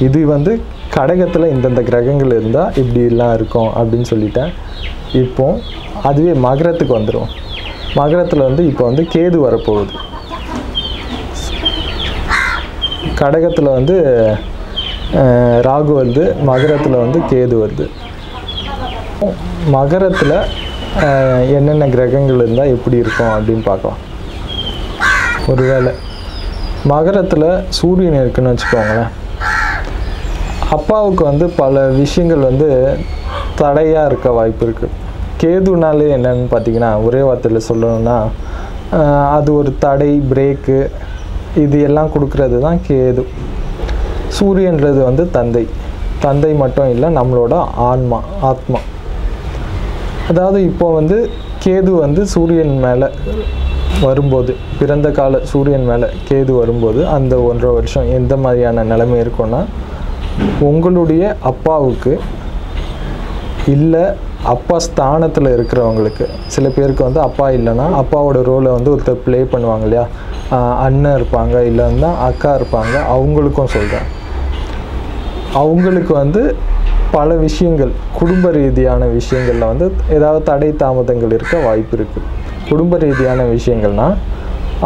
இது வந்து கடகத்தில் இந்தந்த கிரகங்கள் இருந்தால் இப்படிலாம் இருக்கும் அப்படின்னு சொல்லிட்டேன். இப்போது அதுவே மகரத்துக்கு வந்துடும். மகரத்தில் வந்து இப்போ வந்து கேது வரப்போகுது. கடகத்தில் வந்து ராகு வருது, மகரத்தில் வந்து கேது வருது. மகரத்தில் என்னென்ன கிரகங்கள் இருந்தால் எப்படி இருக்கும் அப்படின்னு பார்க்கலாம். ஒருவேளை மகரத்தில் சூரியன் இருக்குன்னு வச்சுக்கோங்களேன், அப்பாவுக்கு வந்து பல விஷயங்கள் வந்து தடையாக இருக்க வாய்ப்பு இருக்குது. கேதுனாலே என்னன்னு பார்த்தீங்கன்னா, ஒரே வார்த்தையில் சொல்லணும்னா அது ஒரு தடை, பிரேக்கு, இது எல்லாம் கொடுக்கறது தான் கேது. சூரியன்றது வந்து தந்தை மட்டும் இல்லை, நம்மளோட ஆத்மா. அதாவது இப்போ வந்து கேது வந்து சூரியன் மேலே வரும்போது, பிறந்த கால சூரியன் மேலே கேது வரும்போது அந்த 1.5 வருஷம் எந்த மாதிரியான நிலைமை இருக்குன்னா, உங்களுடைய அப்பாவுக்கு இல்லை அப்பா ஸ்தானத்தில் இருக்கிறவங்களுக்கு, சில பேருக்கு வந்து அப்பா இல்லைன்னா அப்பாவோட ரோலை வந்து ஒருத்தர் ப்ளே பண்ணுவாங்க இல்லையா, அண்ணன் இருப்பாங்க, இல்லைன்னா அக்கா இருப்பாங்க, அவங்களுக்கும் சொல்கிறேன். அவங்களுக்கு வந்து பல விஷயங்கள், குடும்ப ரீதியான விஷயங்களில் வந்து ஏதாவது தடை தாமதங்கள் இருக்க வாய்ப்பு இருக்குது. குடும்ப ரீதியான விஷயங்கள்னால்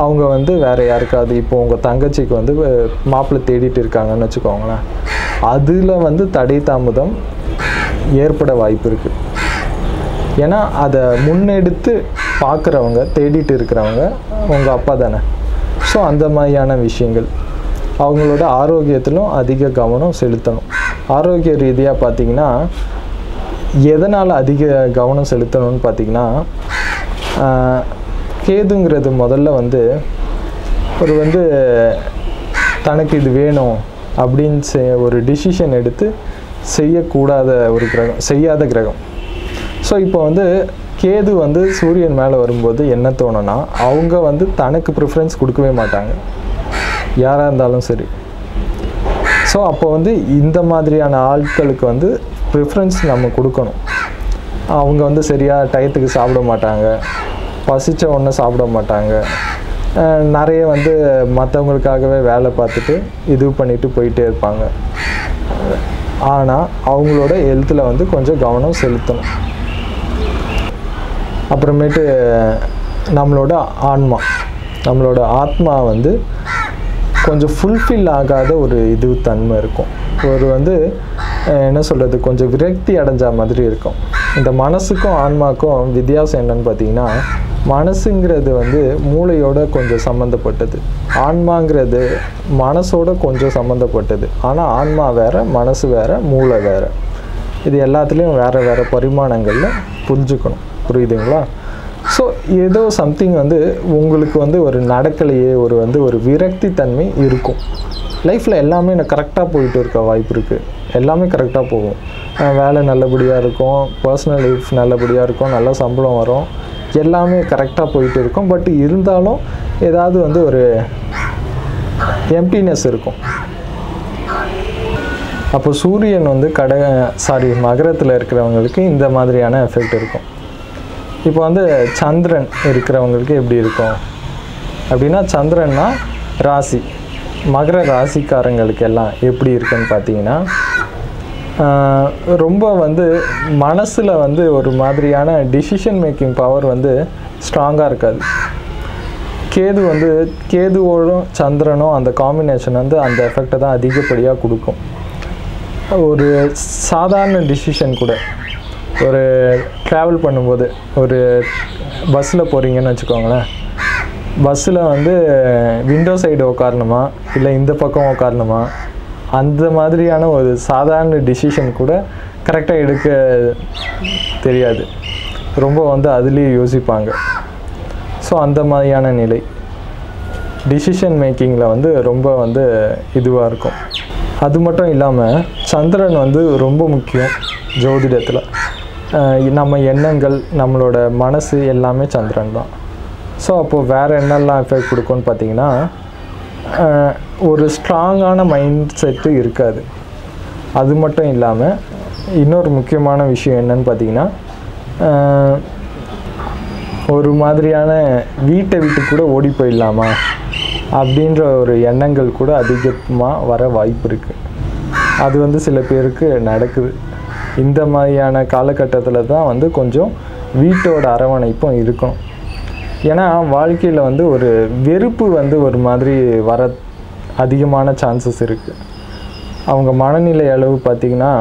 அவங்க வந்து வேறு யாருக்காவது, இப்போ உங்கள் தங்கச்சிக்கு வந்து மாப்பிள்ளை தேடிட்டு இருக்காங்கன்னு வச்சுக்கோங்களேன், அதில் வந்து தடை தாமதம் ஏற்பட வாய்ப்பு இருக்குது. ஏன்னா அதை முன்னெடுத்து பார்க்குறவங்க, தேடிட்டு இருக்கிறவங்க உங்கள் அப்பா தானே. ஸோ அந்த மாதிரியான விஷயங்கள், அவங்களோட ஆரோக்கியத்திலும் அதிக கவனம் செலுத்தணும். ஆரோக்கிய ரீதியாக பார்த்திங்கன்னா எதனால் அதிக கவனம் செலுத்தணும்னு பார்த்திங்கன்னா, கேதுங்கிறது முதல்ல வந்து தனக்கு இது வேணும் அப்படின்னு ஒரு டிசிஷன் எடுத்து செய்யக்கூடாத ஒரு கிரகம், செய்யாத கிரகம். ஸோ இப்போ வந்து கேது வந்து சூரியன் மேலே வரும்போது என்ன தோணுன்னா, அவங்க வந்து தனக்கு ப்ரிஃபரன்ஸ் கொடுக்கவே மாட்டாங்க, யாராக இருந்தாலும் சரி. ஸோ அப்போ வந்து இந்த மாதிரியான ஆட்களுக்கு வந்து ப்ரிஃபரன்ஸ் நம்ம கொடுக்கணும். அவங்க வந்து சரியாக டயத்துக்கு சாப்பிட மாட்டாங்க, பசித்த ஒன்று சாப்பிட மாட்டாங்க, நிறைய வந்து மற்றவங்களுக்காகவே வேலை பார்த்துட்டு இது பண்ணிட்டு போயிட்டே இருப்பாங்க. ஆனால் அவங்களோட ஹெல்த்தில் வந்து கொஞ்சம் கவனம் செலுத்தணும். அப்புறமேட்டு நம்மளோட ஆத்மா வந்து கொஞ்சம் ஃபுல்ஃபில் ஆகாத ஒரு தன்மை இருக்கும். என்ன சொல்கிறது, கொஞ்சம் விரக்தி அடைஞ்ச மாதிரி இருக்கும். இந்த மனசுக்கும் ஆன்மாக்கும் வித்தியாசம் என்னன்னு பார்த்தீங்கன்னா, மனசுங்கிறது வந்து மூளையோட கொஞ்சம் சம்மந்தப்பட்டது, ஆன்மாங்கிறது மனசோட கொஞ்சம் சம்மந்தப்பட்டது. ஆனால் ஆன்மா வேறு, மனசு வேறு, மூளை வேறு. இது எல்லாத்துலேயும் வேறு பரிமாணங்களில் புரிஞ்சுக்கணும். புரியுதுங்களா? ஸோ ஏதோ சம்திங் வந்து உங்களுக்கு வந்து ஒரு நடக்கலையே, ஒரு விரக்தி தன்மை இருக்கும். லைஃப்பில் எல்லாமே கரெக்டாக போயிட்டு இருக்க வாய்ப்பு இருக்குது. எல்லாமே கரெக்டாக போகும், வேலை நல்லபடியாக இருக்கும், பர்சனல் லைஃப் நல்லபடியாக இருக்கும், நல்ல சம்பளம் வரும், எல்லாமே கரெக்டாக போயிட்டு இருக்கும். பட் இருந்தாலும் ஏதாவது வந்து ஒரு எம்ப்டினஸ் இருக்கும். அப்போ சூரியன் வந்து மகரத்தில் இருக்கிறவங்களுக்கு இந்த மாதிரியான எஃபெக்ட் இருக்கும். இப்போ வந்து சந்திரன் இருக்கிறவங்களுக்கு எப்படி இருக்கும் அப்படின்னா, சந்திரன்னா ராசி, மகர ராசிக்காரங்களுக்கு எல்லாம் எப்படி இருக்குன்னு பார்த்தீங்கன்னா, ரொம்ப வந்து மனசில் வந்து ஒரு மாதிரியான டிசிஷன் மேக்கிங் பவர் வந்து ஸ்ட்ராங்காக இருக்காது. கேதுவோடும் சந்திரனும் அந்த காம்பினேஷன் வந்து அந்த எஃபெக்டை தான் அதிகப்படியாக கொடுக்கும். ஒரு சாதாரண டிசிஷன் கூட, ஒரு ட்ராவல் பண்ணும்போது, ஒரு பஸ்ஸில் போகிறீங்கன்னு வச்சுக்கோங்களேன், பஸ்ஸில் வந்து விண்டோ சைடு உட்காரணுமா இல்லை இந்த பக்கம் உட்காரணுமா, அந்த மாதிரியான ஒரு சாதாரண டிசிஷன் கூட கரெக்டாக எடுக்க தெரியாது, ரொம்ப வந்து அதுலேயே யோசிப்பாங்க. ஸோ அந்த மாதிரியான நிலை. டிசிஷன் மேக்கிங்கில் வந்து ரொம்ப வந்து இதுவாக இருக்கும். அது மட்டும் இல்லாமல் சந்திரன் வந்து ரொம்ப முக்கியம் ஜோதிடத்தில். நம்ம எண்ணங்கள், நம்மளோட மனசு எல்லாமே சந்திரன் தான். ஸோ அப்போது வேறு என்னெல்லாம் எஃபெக்ட் கொடுக்கும்னு பார்த்திங்கன்னா, ஒரு ஸ்ட்ராங்கான மைண்ட் செட்டு இருக்காது. அது மட்டும் இல்லாமல் இன்னொரு முக்கியமான விஷயம் என்னன்னு பார்த்திங்கன்னா, ஒரு மாதிரியான வீட்டை விட்டு கூட ஓடி போயிடலாமா அப்படின்ற ஒரு எண்ணங்கள் கூட அதிகமாக வர வாய்ப்பு இருக்குது. அது வந்து சில பேருக்கு நடக்குது. இந்த மாதிரியான காலகட்டத்தில் தான் வந்து கொஞ்சம் வீட்டோட அரவணைப்பும் இருக்கணும். ஏன்னா வாழ்க்கையில் வந்து ஒரு வெறுப்பு வந்து ஒரு மாதிரி வர அதிகமான சான்சஸ் இருக்குது. அவங்க மனநிலை அளவு பார்த்திங்கன்னா,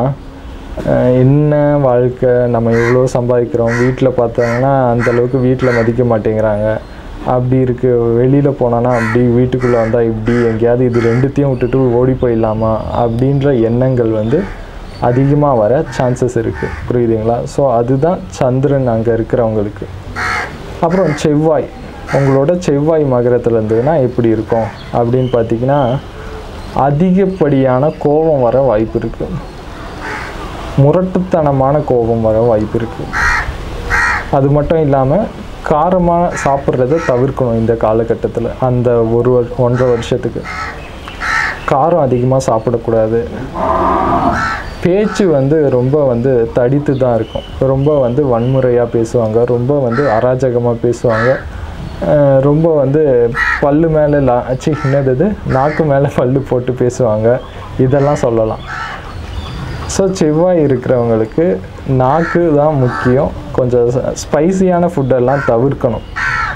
என்ன வாழ்க்கை, நம்ம எவ்வளோ சம்பாதிக்கிறோம், வீட்டில் பார்த்தாங்கன்னா அந்தளவுக்கு வீட்டில் மதிக்க மாட்டேங்கிறாங்க, அப்படி இருக்குது, வெளியில் போனோன்னா அப்படி, வீட்டுக்குள்ளே வந்தால் இப்படி, எங்கேயாவது இது ரெண்டுத்தையும் விட்டுட்டு ஓடி போயிடலாமா அப்படின்ற எண்ணங்கள் வந்து அதிகமாக வர சான்சஸ் இருக்குது. புரியுதுங்களா? ஸோ அதுதான் சந்திரன் அங்கே இருக்கிறவங்களுக்கு. அப்புறம் செவ்வாய், உங்களோட செவ்வாய் மகரத்தில் இருந்ததுன்னா எப்படி இருக்கும் அப்படின்னு பார்த்திங்கன்னா, அதிகப்படியான கோபம் வர வாய்ப்பு இருக்குது. முரட்டுத்தனமான கோபம் வர வாய்ப்பு இருக்குது. அது மட்டும் இல்லாமல் காரமாக சாப்பிட்றத தவிர்க்கணும். இந்த காலகட்டத்தில் அந்த 1.5 வருஷத்துக்கு காரம் அதிகமாக சாப்பிடக்கூடாது. பேச்சு வந்து ரொம்ப வந்து தடித்து தான் இருக்கும். ரொம்ப வந்து வன்முறையாக பேசுவாங்க, ரொம்ப வந்து அராஜகமாக பேசுவாங்க, ரொம்ப வந்து பல்லு மேலே என்னது நாக்கு மேலே பல்லு போட்டு பேசுவாங்க, இதெல்லாம் சொல்லலாம். ஸோ செவ்வாய் இருக்கிறவங்களுக்கு நாக்கு தான் முக்கியம். கொஞ்சம் ஸ்பைசியான ஃபுட்டெல்லாம் தவிர்க்கணும்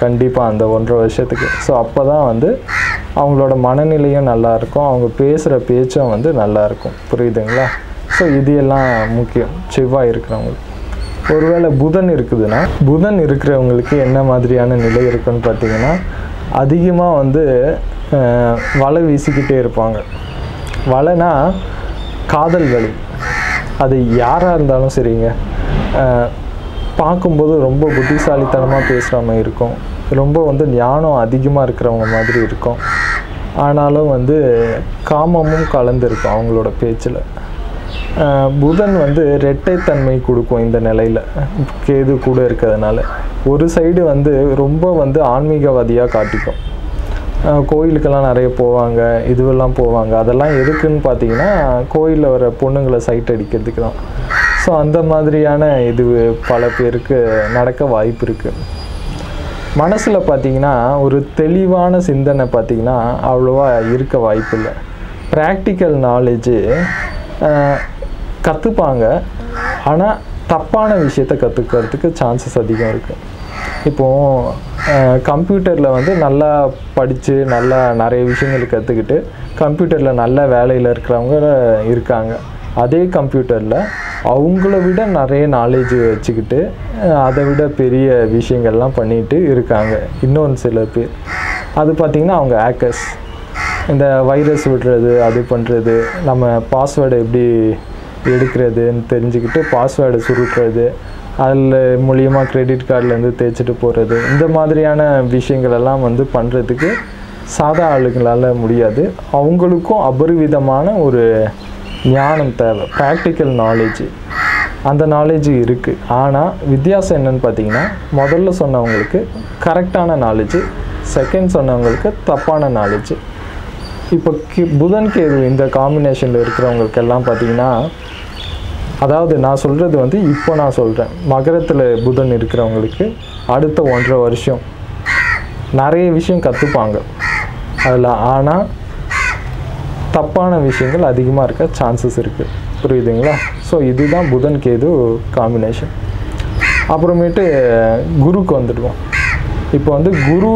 கண்டிப்பாக அந்த 1.5 வருஷத்துக்கு. ஸோ அப்போ தான் வந்து அவங்களோட மனநிலையும் நல்லாயிருக்கும், அவங்க பேசுகிற பேச்சும் வந்து நல்லாயிருக்கும். புரியுதுங்களா? ஸோ இது எல்லாம் முக்கியம் செவ்வாய் இருக்கிறவங்களுக்கு. ஒருவேளை புதன் இருக்குதுன்னா, புதன் இருக்கிறவங்களுக்கு என்ன மாதிரியான நிலை இருக்குன்னு பார்த்திங்கன்னா, அதிகமாக வந்து வலை வீசிக்கிட்டே இருப்பாங்க. வலைனா காதல் வலி, அது யாராக இருந்தாலும் சரிங்க. பார்க்கும்போது ரொம்ப புத்திசாலித்தனமாக பேசுகிற மாதிரி இருக்கும், ரொம்ப வந்து ஞானம் அதிகமாக இருக்கிறவங்க மாதிரி இருக்கும். ஆனாலும் வந்து காமமும் கலந்துருக்கும் அவங்களோட பேச்சில். புதன் வந்து இரட்டைத்தன்மை கொடுக்கும் இந்த நிலையில், கேது கூட இருக்கிறதுனால. ஒரு சைடு வந்து ரொம்ப வந்து ஆன்மீகவாதியாக காட்டிக்கும். கோயிலுக்கெல்லாம் நிறைய போவாங்க, இதுவெல்லாம் போவாங்க. அதெல்லாம் எதுக்குன்னு பார்த்தீங்கன்னா, கோயிலில் வர பொண்ணுங்களை சைட் அடிக்கிறதுக்கு தான். ஸோ அந்த மாதிரியான இது பல பேருக்கு நடக்க வாய்ப்பு இருக்குது. மனசில் பார்த்திங்கன்னா ஒரு தெளிவான சிந்தனை பார்த்திங்கன்னா அவ்வளோவா இருக்க வாய்ப்பு இல்லை. ப்ராக்டிக்கல் நாலேஜு கற்றுப்பாங்க, ஆனால் தப்பான விஷயத்தை கற்றுக்கிறதுக்கு சான்சஸ் அதிகம் இருக்குது. இப்போது கம்ப்யூட்டரில் வந்து நல்லா படித்து நல்லா நிறைய விஷயங்கள் கற்றுக்கிட்டு கம்ப்யூட்டரில் நல்ல வேலையில் இருக்கிறவங்க இருக்காங்க. அதே கம்ப்யூட்டரில் அவங்கள விட நிறைய நாலேஜ் வச்சுக்கிட்டு அதை விட பெரிய விஷயங்கள்லாம் பண்ணிட்டு இருக்காங்க இன்னொன்று சில பேர். அது பார்த்திங்கன்னா அவங்க ஹேக்கர்ஸ். இந்த வைரஸ் விடுறது, அது பண்ணுறது, நம்ம பாஸ்வேர்டை எப்படி எடுக்கிறதுன்னு தெரிஞ்சுக்கிட்டு பாஸ்வேர்டை சுருட்டுறது, அதில் மூலியமாக கிரெடிட் கார்டிலேருந்து தேய்ச்சிட்டு போகிறது, இந்த மாதிரியான விஷயங்களெல்லாம் வந்து பண்ணுறதுக்கு சாதா ஆளுங்களால் முடியாது. அவங்களுக்கும் அபரிவிதமான ஒரு ஞானம் தேவை, ப்ராக்டிக்கல் நாலேஜ். அந்த நாலேஜ் இருக்குது. ஆனால் வித்தியாசம் என்னென்னு பார்த்தீங்கன்னா, முதல்ல சொன்னவங்களுக்கு கரெக்டான நாலேஜ், செகண்ட் சொன்னவங்களுக்கு தப்பான நாலேஜ். இப்போ புதன் கேது இந்த காம்பினேஷனில் இருக்கிறவங்களுக்கெல்லாம் பார்த்தீங்கன்னா, அதாவது நான் சொல்கிறது வந்து இப்போ நான் சொல்கிறேன், மகரத்தில் புதன் இருக்கிறவங்களுக்கு அடுத்த 1.5 வருஷம் நிறைய விஷயம் கற்றுப்பாங்க அதில். ஆனால் தப்பான விஷயங்கள் அதிகமாக இருக்க சான்சஸ் இருக்குது. புரியுதுங்களா? ஸோ இதுதான் புதன் கேது காம்பினேஷன். அப்புறமேட்டு குருக்கு வந்துடுவோம். இப்போ வந்து குரு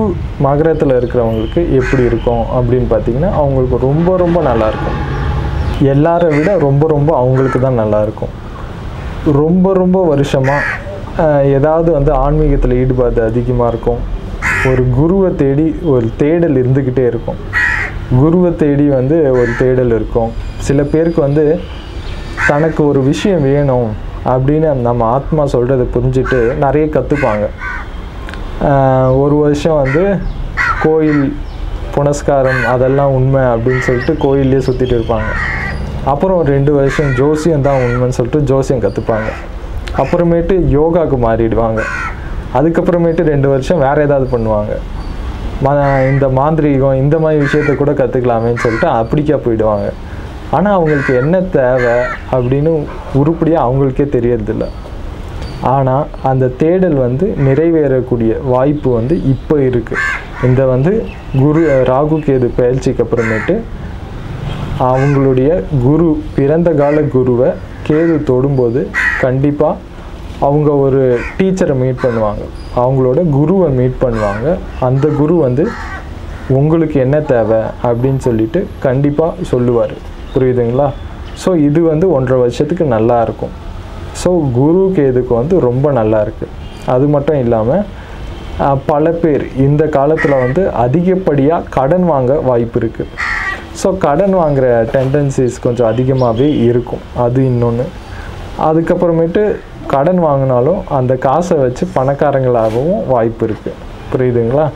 மகரத்தில் இருக்கிறவங்களுக்கு எப்படி இருக்கும் அப்படின்னு பார்த்தீங்கன்னா, அவங்களுக்கு ரொம்ப ரொம்ப நல்லாயிருக்கும். எல்லாரை விட ரொம்ப ரொம்ப அவங்களுக்கு தான் நல்லாயிருக்கும். ரொம்ப ரொம்ப வருஷமாக ஏதாவது வந்து ஆன்மீகத்தில் ஈடுபாடு அதிகமாக இருக்கும். ஒரு குருவை தேடி ஒரு தேடல் இருந்துக்கிட்டே இருக்கும். குருவை தேடி வந்து ஒரு தேடல் இருக்கும். சில பேருக்கு வந்து தனக்கு ஒரு விஷயம் வேணும் அப்படின்னு நம்ம ஆத்மா சொல்கிறத புரிஞ்சுட்டு நிறைய கற்றுப்பாங்க. ஒரு வருஷம் வந்து கோயில் புனஸ்காரம் அதெல்லாம் உண்மை அப்படின்னு சொல்லிட்டு கோயிலே சுற்றிட்டு இருப்பாங்க. அப்புறம் 2 வருஷம் ஜோசியம் தான் உண்மைன்னு சொல்லிட்டு ஜோசியம் கற்றுப்பாங்க. அப்புறமேட்டு யோகாவுக்கு மாறிடுவாங்க. அதுக்கப்புறமேட்டு 2 வருஷம் வேறு ஏதாவது பண்ணுவாங்க. இந்த மாந்திரீகம் இந்த மாதிரி விஷயத்த கூட கற்றுக்கலாமேன்னு சொல்லிட்டு அப்படிக்கா போயிடுவாங்க. ஆனால் அவங்களுக்கு என்ன தேவை அப்படின்னு உருப்படியாக அவங்களுக்கே தெரியறதில்ல. ஆனால் அந்த தேடல் வந்து நிறைவேறக்கூடிய வாய்ப்பு வந்து இப்போ இருக்குது. இந்த வந்து ராகு கேது பயிற்சிக்கு அப்புறமேட்டு அவங்களுடைய குரு பிறந்த கால குருவை கேது தொடும்போது கண்டிப்பாக அவங்க ஒரு டீச்சரை மீட் பண்ணுவாங்க, அவங்களோட குருவை மீட் பண்ணுவாங்க. அந்த குரு வந்து உங்களுக்கு என்ன தேவை அப்படின்னு சொல்லிட்டு கண்டிப்பாக சொல்லுவார். புரியுதுங்களா? ஸோ இது வந்து 1.5 வருஷத்துக்கு நல்லா இருக்கும். ஸோ குரு கேதுக்கு வந்து ரொம்ப நல்லா இருக்குது. அது மட்டும் இல்லாமல் பல பேர் இந்த காலத்தில் வந்து அதிகப்படியாக கடன் வாங்க வாய்ப்பு இருக்குது. ஸோ கடன் வாங்குகிற டெண்டன்சிஸ் கொஞ்சம் அதிகமாகவே இருக்கும். அது இன்னொன்று. அதுக்கப்புறமேட்டு கடன் வாங்கினாலும் அந்த காசை வச்சு பணக்காரங்களாகவும் வாய்ப்பு இருக்குது. புரியுதுங்களா?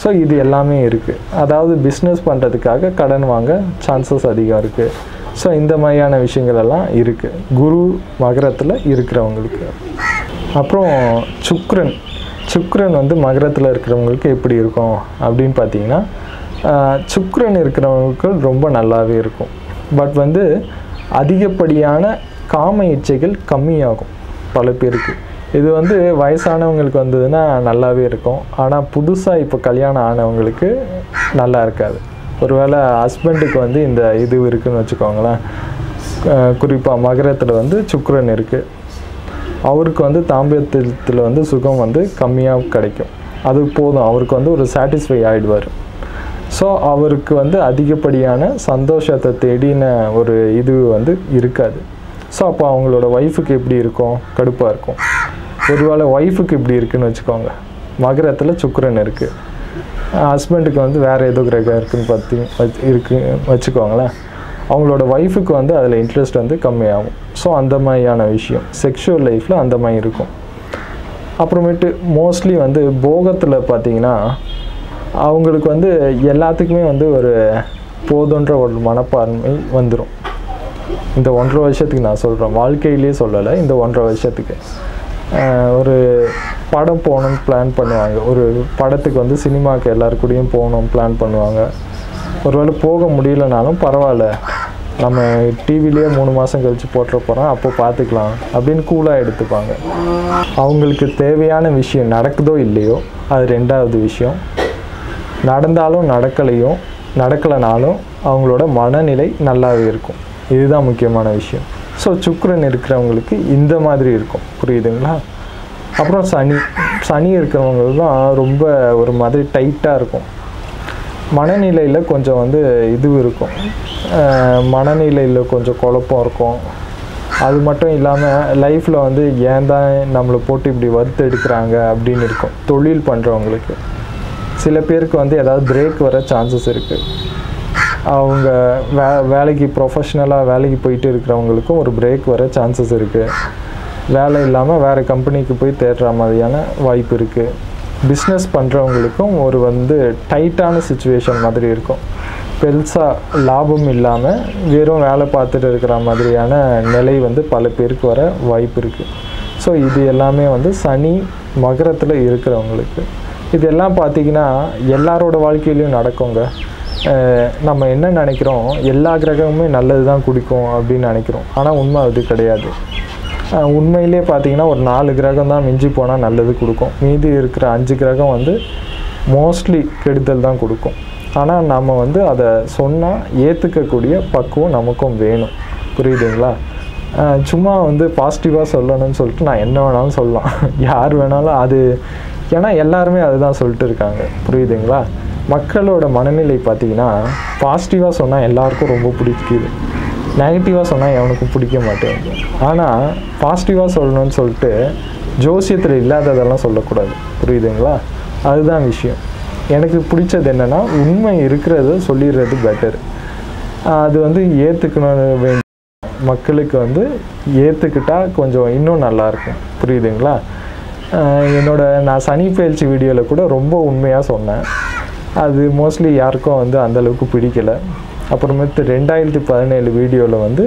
ஸோ இது எல்லாமே இருக்குது. அதாவது பிஸ்னஸ் பண்ணுறதுக்காக கடன் வாங்க சான்சஸ் அதிகம் இருக்குது. ஸோ இந்த மாதிரியான விஷயங்கள் எல்லாம் இருக்குது குரு மகரத்தில் இருக்கிறவங்களுக்கு. அப்புறம் சுக்கிரன் வந்து மகரத்தில் இருக்கிறவங்களுக்கு எப்படி இருக்கும் அப்படின்னு பார்த்தீங்கன்னா, சுக்கிரன் இருக்கிறவங்களுக்கு ரொம்ப நல்லாவே இருக்கும். பட் வந்து அதிகப்படியான காம இச்சைகள் கம்மியாகும் பல பேருக்கு. இது வந்து வயசானவங்களுக்கு வந்ததுன்னா நல்லாவே இருக்கும். ஆனால் புதுசாக இப்போ கல்யாணம் ஆனவங்களுக்கு நல்லா இருக்காது. ஒருவேளை ஹஸ்பண்டுக்கு வந்து இந்த இது இருக்குதுன்னு வச்சுக்கோங்களேன். குறிப்பாக மகரத்தில் வந்து சுக்கிரன் இருக்குது, அவருக்கு வந்து தாம்பத்தியத்தில் வந்து சுகம் வந்து கம்மியாக கிடைக்கும். அது போதும், அவருக்கு வந்து ஒரு சாட்டிஸ்ஃபை ஆகிடுவார். ஸோ அவருக்கு வந்து அதிகப்படியான சந்தோஷத்தை தேடின ஒரு இது வந்து இருக்காது. ஸோ அப்போ அவங்களோட ஒய்ஃபுக்கு எப்படி இருக்கும்? கடுப்பாக இருக்கும். ஒருவேளை ஒய்ஃபுக்கு இப்படி இருக்குதுன்னு வச்சுக்கோங்க, மகரத்தில் சுக்கிரன் இருக்குது, ஹஸ்பண்டுக்கு வந்து வேறு ஏதோ கிரகம் இருக்குதுன்னு வச்சுக்கோங்களேன், அவங்களோட ஒய்ஃபுக்கு வந்து அதில் இன்ட்ரெஸ்ட் வந்து கம்மியாகும். ஸோ அந்த மாதிரியான விஷயம் செக்ஷுவல் லைஃப்பில் அந்த மாதிரி இருக்கும். அப்புறமேட்டு மோஸ்ட்லி வந்து போகத்தில் பார்த்திங்கன்னா அவங்களுக்கு வந்து எல்லாத்துக்குமே வந்து ஒரு போதுன்ற ஒரு மனப்பான்மை வந்துடும். இந்த 1.5 வருஷத்துக்கு நான் சொல்கிறேன், வாழ்க்கையிலே சொல்லலை, இந்த 1.5 வருஷத்துக்கு ஒரு படம் போகணுன்னு பிளான் பண்ணுவாங்க. ஒரு படத்துக்கு வந்து சினிமாவுக்கு எல்லாருக்கூடையும் போகணும் பிளான் பண்ணுவாங்க. ஒருவேளை போக முடியலனாலும் பரவாயில்ல, நம்ம டிவிலேயே 3 மாதம் கழித்து போட்டுற போகிறோம், அப்போ பார்த்துக்கலாம் அப்படின்னு கூலாக எடுத்துப்பாங்க. அவங்களுக்கு தேவையான விஷயம் நடக்குதோ இல்லையோ அது 2வது விஷயம். நடந்தாலும் நடக்கலைனாலும் அவங்களோட மனநிலை நல்லாவே இருக்கும். இதுதான் முக்கியமான விஷயம். ஸோ சுக்கிரன் இருக்கிறவங்களுக்கு இந்த மாதிரி இருக்கும். புரியுதுங்களா? அப்புறம் சனி இருக்கிறவங்களுக்கு தான் ரொம்ப ஒரு மாதிரி டைட்டாக இருக்கும். மனநிலையில் கொஞ்சம் வந்து இது இருக்கும், மனநிலையில் கொஞ்சம் குழப்பம் இருக்கும். அது மட்டும் இல்லாமல் லைஃப்பில் வந்து ஏன் தான் நம்மளை போட்டு இப்படி வறுத்து எடுக்கிறாங்க அப்படின்னு இருக்கும். தொழில் பண்ணுறவங்களுக்கு சில பேருக்கு வந்து ஏதாவது பிரேக் வர சான்சஸ் இருக்குது. அவங்க வேலைக்கு ப்ரொஃபஷ்னலாக வேலைக்கு போயிட்டு இருக்கிறவங்களுக்கும் ஒரு பிரேக் வர சான்சஸ் இருக்குது. வேலை இல்லாமல் வேறு கம்பெனிக்கு போய் தேடுற மாதிரியான வாய்ப்பு இருக்குது. பிஸ்னஸ் பண்ணுறவங்களுக்கும் ஒரு வந்து டைட்டான சுச்சுவேஷன் மாதிரி இருக்கும். பெருசாக லாபம் இல்லாமல் வெறும் வேலை பார்த்துட்டு இருக்கிற மாதிரியான நிலை வந்து பல பேருக்கு வர வாய்ப்பு இருக்குது. ஸோ இது எல்லாமே வந்து சனி மகரத்தில் இருக்கிறவங்களுக்கு. இதெல்லாம் பார்த்திங்கன்னா எல்லாரோட வாழ்க்கையிலையும் நடக்குங்க. நம்ம என்ன நினைக்கிறோம், எல்லா கிரகமுமே நல்லது தான் கொடுக்கும் அப்படின்னு நினைக்கிறோம். ஆனால் உண்மை அது கிடையாது. உண்மையிலே பார்த்திங்கன்னா ஒரு 4 கிரகம் தான் மிஞ்சி போனால் நல்லது கொடுக்கும். மீதி இருக்கிற 5 கிரகம் வந்து மோஸ்ட்லி கெடுதல் தான் கொடுக்கும். ஆனால் நம்ம வந்து அதை சொன்னால் ஏற்றுக்கக்கூடிய பக்குவம் நமக்கும் வேணும். புரியுதுங்களா? சும்மா வந்து பாசிட்டிவாக சொல்லணும்னு சொல்லிட்டு நான் என்ன வேணாலும் சொல்லலாம், யார் வேணாலும் அது, ஏன்னா எல்லாருமே அதுதான் சொல்லிட்டு இருக்காங்க. புரியுதுங்களா? மக்களோட மனநிலை பார்த்திங்கன்னா பாசிட்டிவாக சொன்னால் எல்லாருக்கும் ரொம்ப பிடிக்குது, நெகட்டிவாக சொன்னால் எவனுக்கும் பிடிக்க மாட்டேங்குது. ஆனால் பாசிட்டிவாக சொல்லணும்னு சொல்லிட்டு ஜோசியத்தில் இல்லாததெல்லாம் சொல்லக்கூடாது. புரியுதுங்களா? அதுதான் விஷயம். எனக்கு பிடிச்சது என்னென்னா உண்மை இருக்கிறத சொல்லிடுறது பெட்டர். அது வந்து ஏற்றுக்கணும் வேண்டிய மக்களுக்கு வந்து ஏற்றுக்கிட்டால் கொஞ்சம் இன்னும் நல்லாயிருக்கும். புரியுதுங்களா? நான் சனி பயிற்சி வீடியோவில் கூட ரொம்ப உண்மையாக சொன்னேன். அது மோஸ்ட்லி யாருக்கும் வந்து அந்தளவுக்கு பிடிக்கலை. அப்புறமேட்டு 2017 வீடியோவில் வந்து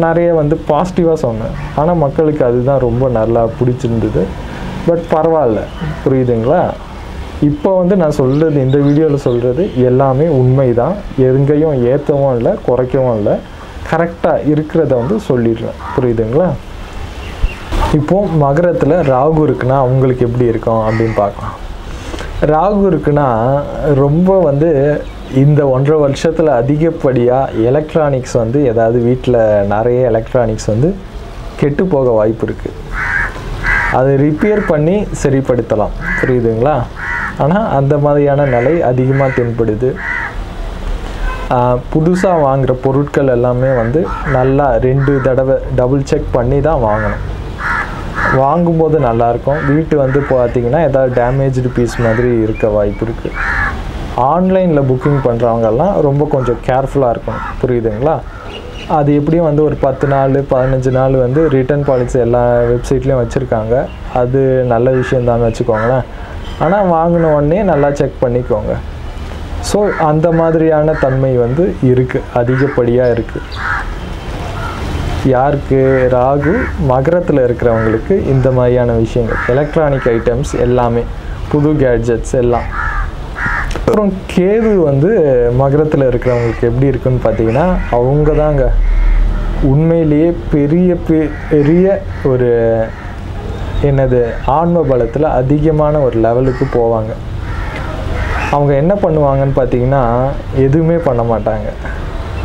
நிறைய வந்து பாசிட்டிவாக சொன்னேன். ஆனால் மக்களுக்கு அதுதான் ரொம்ப நல்லா பிடிச்சிருந்தது. பட் பரவாயில்ல, புரியுதுங்களா? இப்போ வந்து நான் சொல்கிறது, இந்த வீடியோவில் சொல்கிறது எல்லாமே உண்மை தான். எங்கேயும் ஏற்றவும் இல்லை, குறைக்கவும் இல்லை, கரெக்டாக இருக்கிறத வந்து சொல்லிடுறேன். புரியுதுங்களா? இப்போது மகரத்தில் ராகு இருக்குன்னா அவங்களுக்கு எப்படி இருக்கும் அப்படின்னு பார்க்கலாம். ராகு இருக்குன்னா ரொம்ப வந்து இந்த 1.5 வருஷத்தில் அதிகப்படியாக எலக்ட்ரானிக்ஸ் வந்து ஏதாவது வீட்டில் நிறைய எலக்ட்ரானிக்ஸ் வந்து கெட்டு போக வாய்ப்பு இருக்குது. அதை ரிப்பேர் பண்ணி சரிப்படுத்தலாம், புரியுதுங்களா? ஆனால் அந்த மாதிரியான நிலை அதிகமாக தென்படுது. புதுசாக வாங்குகிற பொருட்கள் எல்லாமே வந்து நல்லா 2 தடவை டபுள் செக் பண்ணி தான் வாங்கணும். வாங்கும்போது நல்லாயிருக்கும். வீட்டு வந்து பார்த்திங்கன்னா ஏதாவது டேமேஜ்டு பீஸ் மாதிரி இருக்க வாய்ப்பு இருக்குது. ஆன்லைனில் புக்கிங் பண்ணுறவங்கெல்லாம் ரொம்ப கொஞ்சம் கேர்ஃபுல்லாக இருக்கணும், புரியுதுங்களா? அது எப்படியும் வந்து ஒரு 10 நாள் 15 நாள் வந்து ரிட்டர்ன் பாலிசி எல்லா வெப்சைட்லேயும் வச்சுருக்காங்க. அது நல்ல விஷயந்தான்னு வச்சுக்கோங்களேன். ஆனால் வாங்கின உடனே நல்லா செக் பண்ணிக்கோங்க. ஸோ அந்த மாதிரியான தன்மை வந்து இருக்குது, அதிகப்படியாக இருக்குது. யாருக்கு? ராகு மகரத்தில் இருக்கிறவங்களுக்கு இந்த மாதிரியான விஷயங்கள், எலக்ட்ரானிக் ஐட்டம்ஸ் எல்லாமே, புது கேட்ஜெட்ஸ் எல்லாம். அப்புறம் கேது வந்து மகரத்தில் இருக்கிறவங்களுக்கு எப்படி இருக்குன்னு பார்த்தீங்கன்னா, அவங்க தாங்க உண்மையிலேயே பெரிய ஒரு என்னது ஆன்ம பலத்தில் அதிகமான ஒரு லெவலுக்கு போவாங்க. அவங்க என்ன பண்ணுவாங்கன்னு பார்த்தீங்கன்னா, எதுவுமே பண்ண மாட்டாங்க.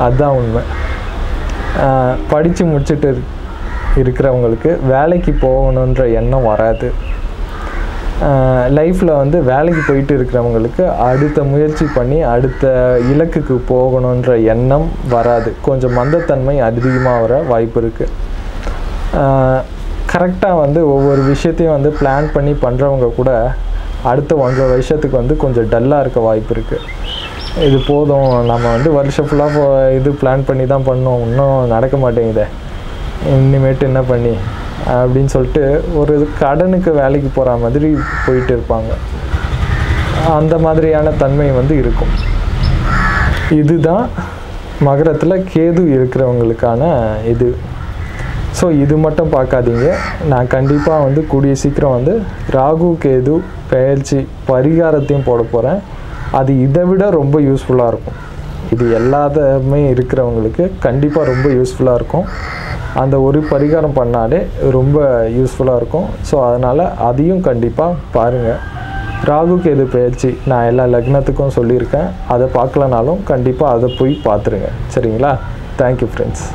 அதுதான் உண்மை. படித்து முடிச்சுட்டு இருக்கிறவங்களுக்கு வேலைக்கு போகணுன்ற எண்ணம் வராது. லைஃப்பில் வந்து வேலைக்கு போயிட்டு இருக்கிறவங்களுக்கு அடுத்த முயற்சி பண்ணி அடுத்த இலக்குக்கு போகணுன்ற எண்ணம் வராது. கொஞ்சம் மந்தத்தன்மை அதிகமாக வர வாய்ப்பு இருக்குது. கரெக்டாக வந்து ஒவ்வொரு விஷயத்தையும் வந்து பிளான் பண்ணி பண்ணுறவங்க கூட அடுத்த 1.5 வருஷத்துக்கு வந்து கொஞ்சம் டல்லாக இருக்க வாய்ப்பு இருக்குது. இது போதும், நம்ம வந்து வருஷம் ஃபுல்லாக இது பிளான் பண்ணி தான் பண்ணோம், இன்னும் நடக்க மாட்டேங்குதே, இனிமேட்டு என்ன பண்ணி அப்படின்னு சொல்லிட்டு ஒரு கடனுக்கு வேலைக்கு போகிற மாதிரி போயிட்டு இருப்பாங்க. அந்த மாதிரியான தன்மை வந்து இருக்கும். இதுதான் மகரத்தில் கேது இருக்கிறவங்களுக்கான இது. ஸோ இது மட்டும் பார்க்காதீங்க. நான் கண்டிப்பாக வந்து கூடிய சீக்கிரம் வந்து ராகு கேது பெயர்ச்சி பரிகாரத்தையும் போட போகிறேன். அது இதை விட ரொம்ப யூஸ்ஃபுல்லாக இருக்கும். இது எல்லாத்துமே இருக்கிறவங்களுக்கு கண்டிப்பாக ரொம்ப யூஸ்ஃபுல்லாக இருக்கும். அந்த ஒரு பரிகாரம் பண்ணாலே ரொம்ப யூஸ்ஃபுல்லாக இருக்கும். ஸோ அதனால் அதையும் கண்டிப்பாக பாருங்கள். ராகு கேது பெயர்ச்சி நான் எல்லா லக்னத்துக்கும் சொல்லியிருக்கேன். அதை பார்க்கலனாலும் கண்டிப்பாக அதை போய் பார்த்துருங்க. சரிங்களா? Thank you friends.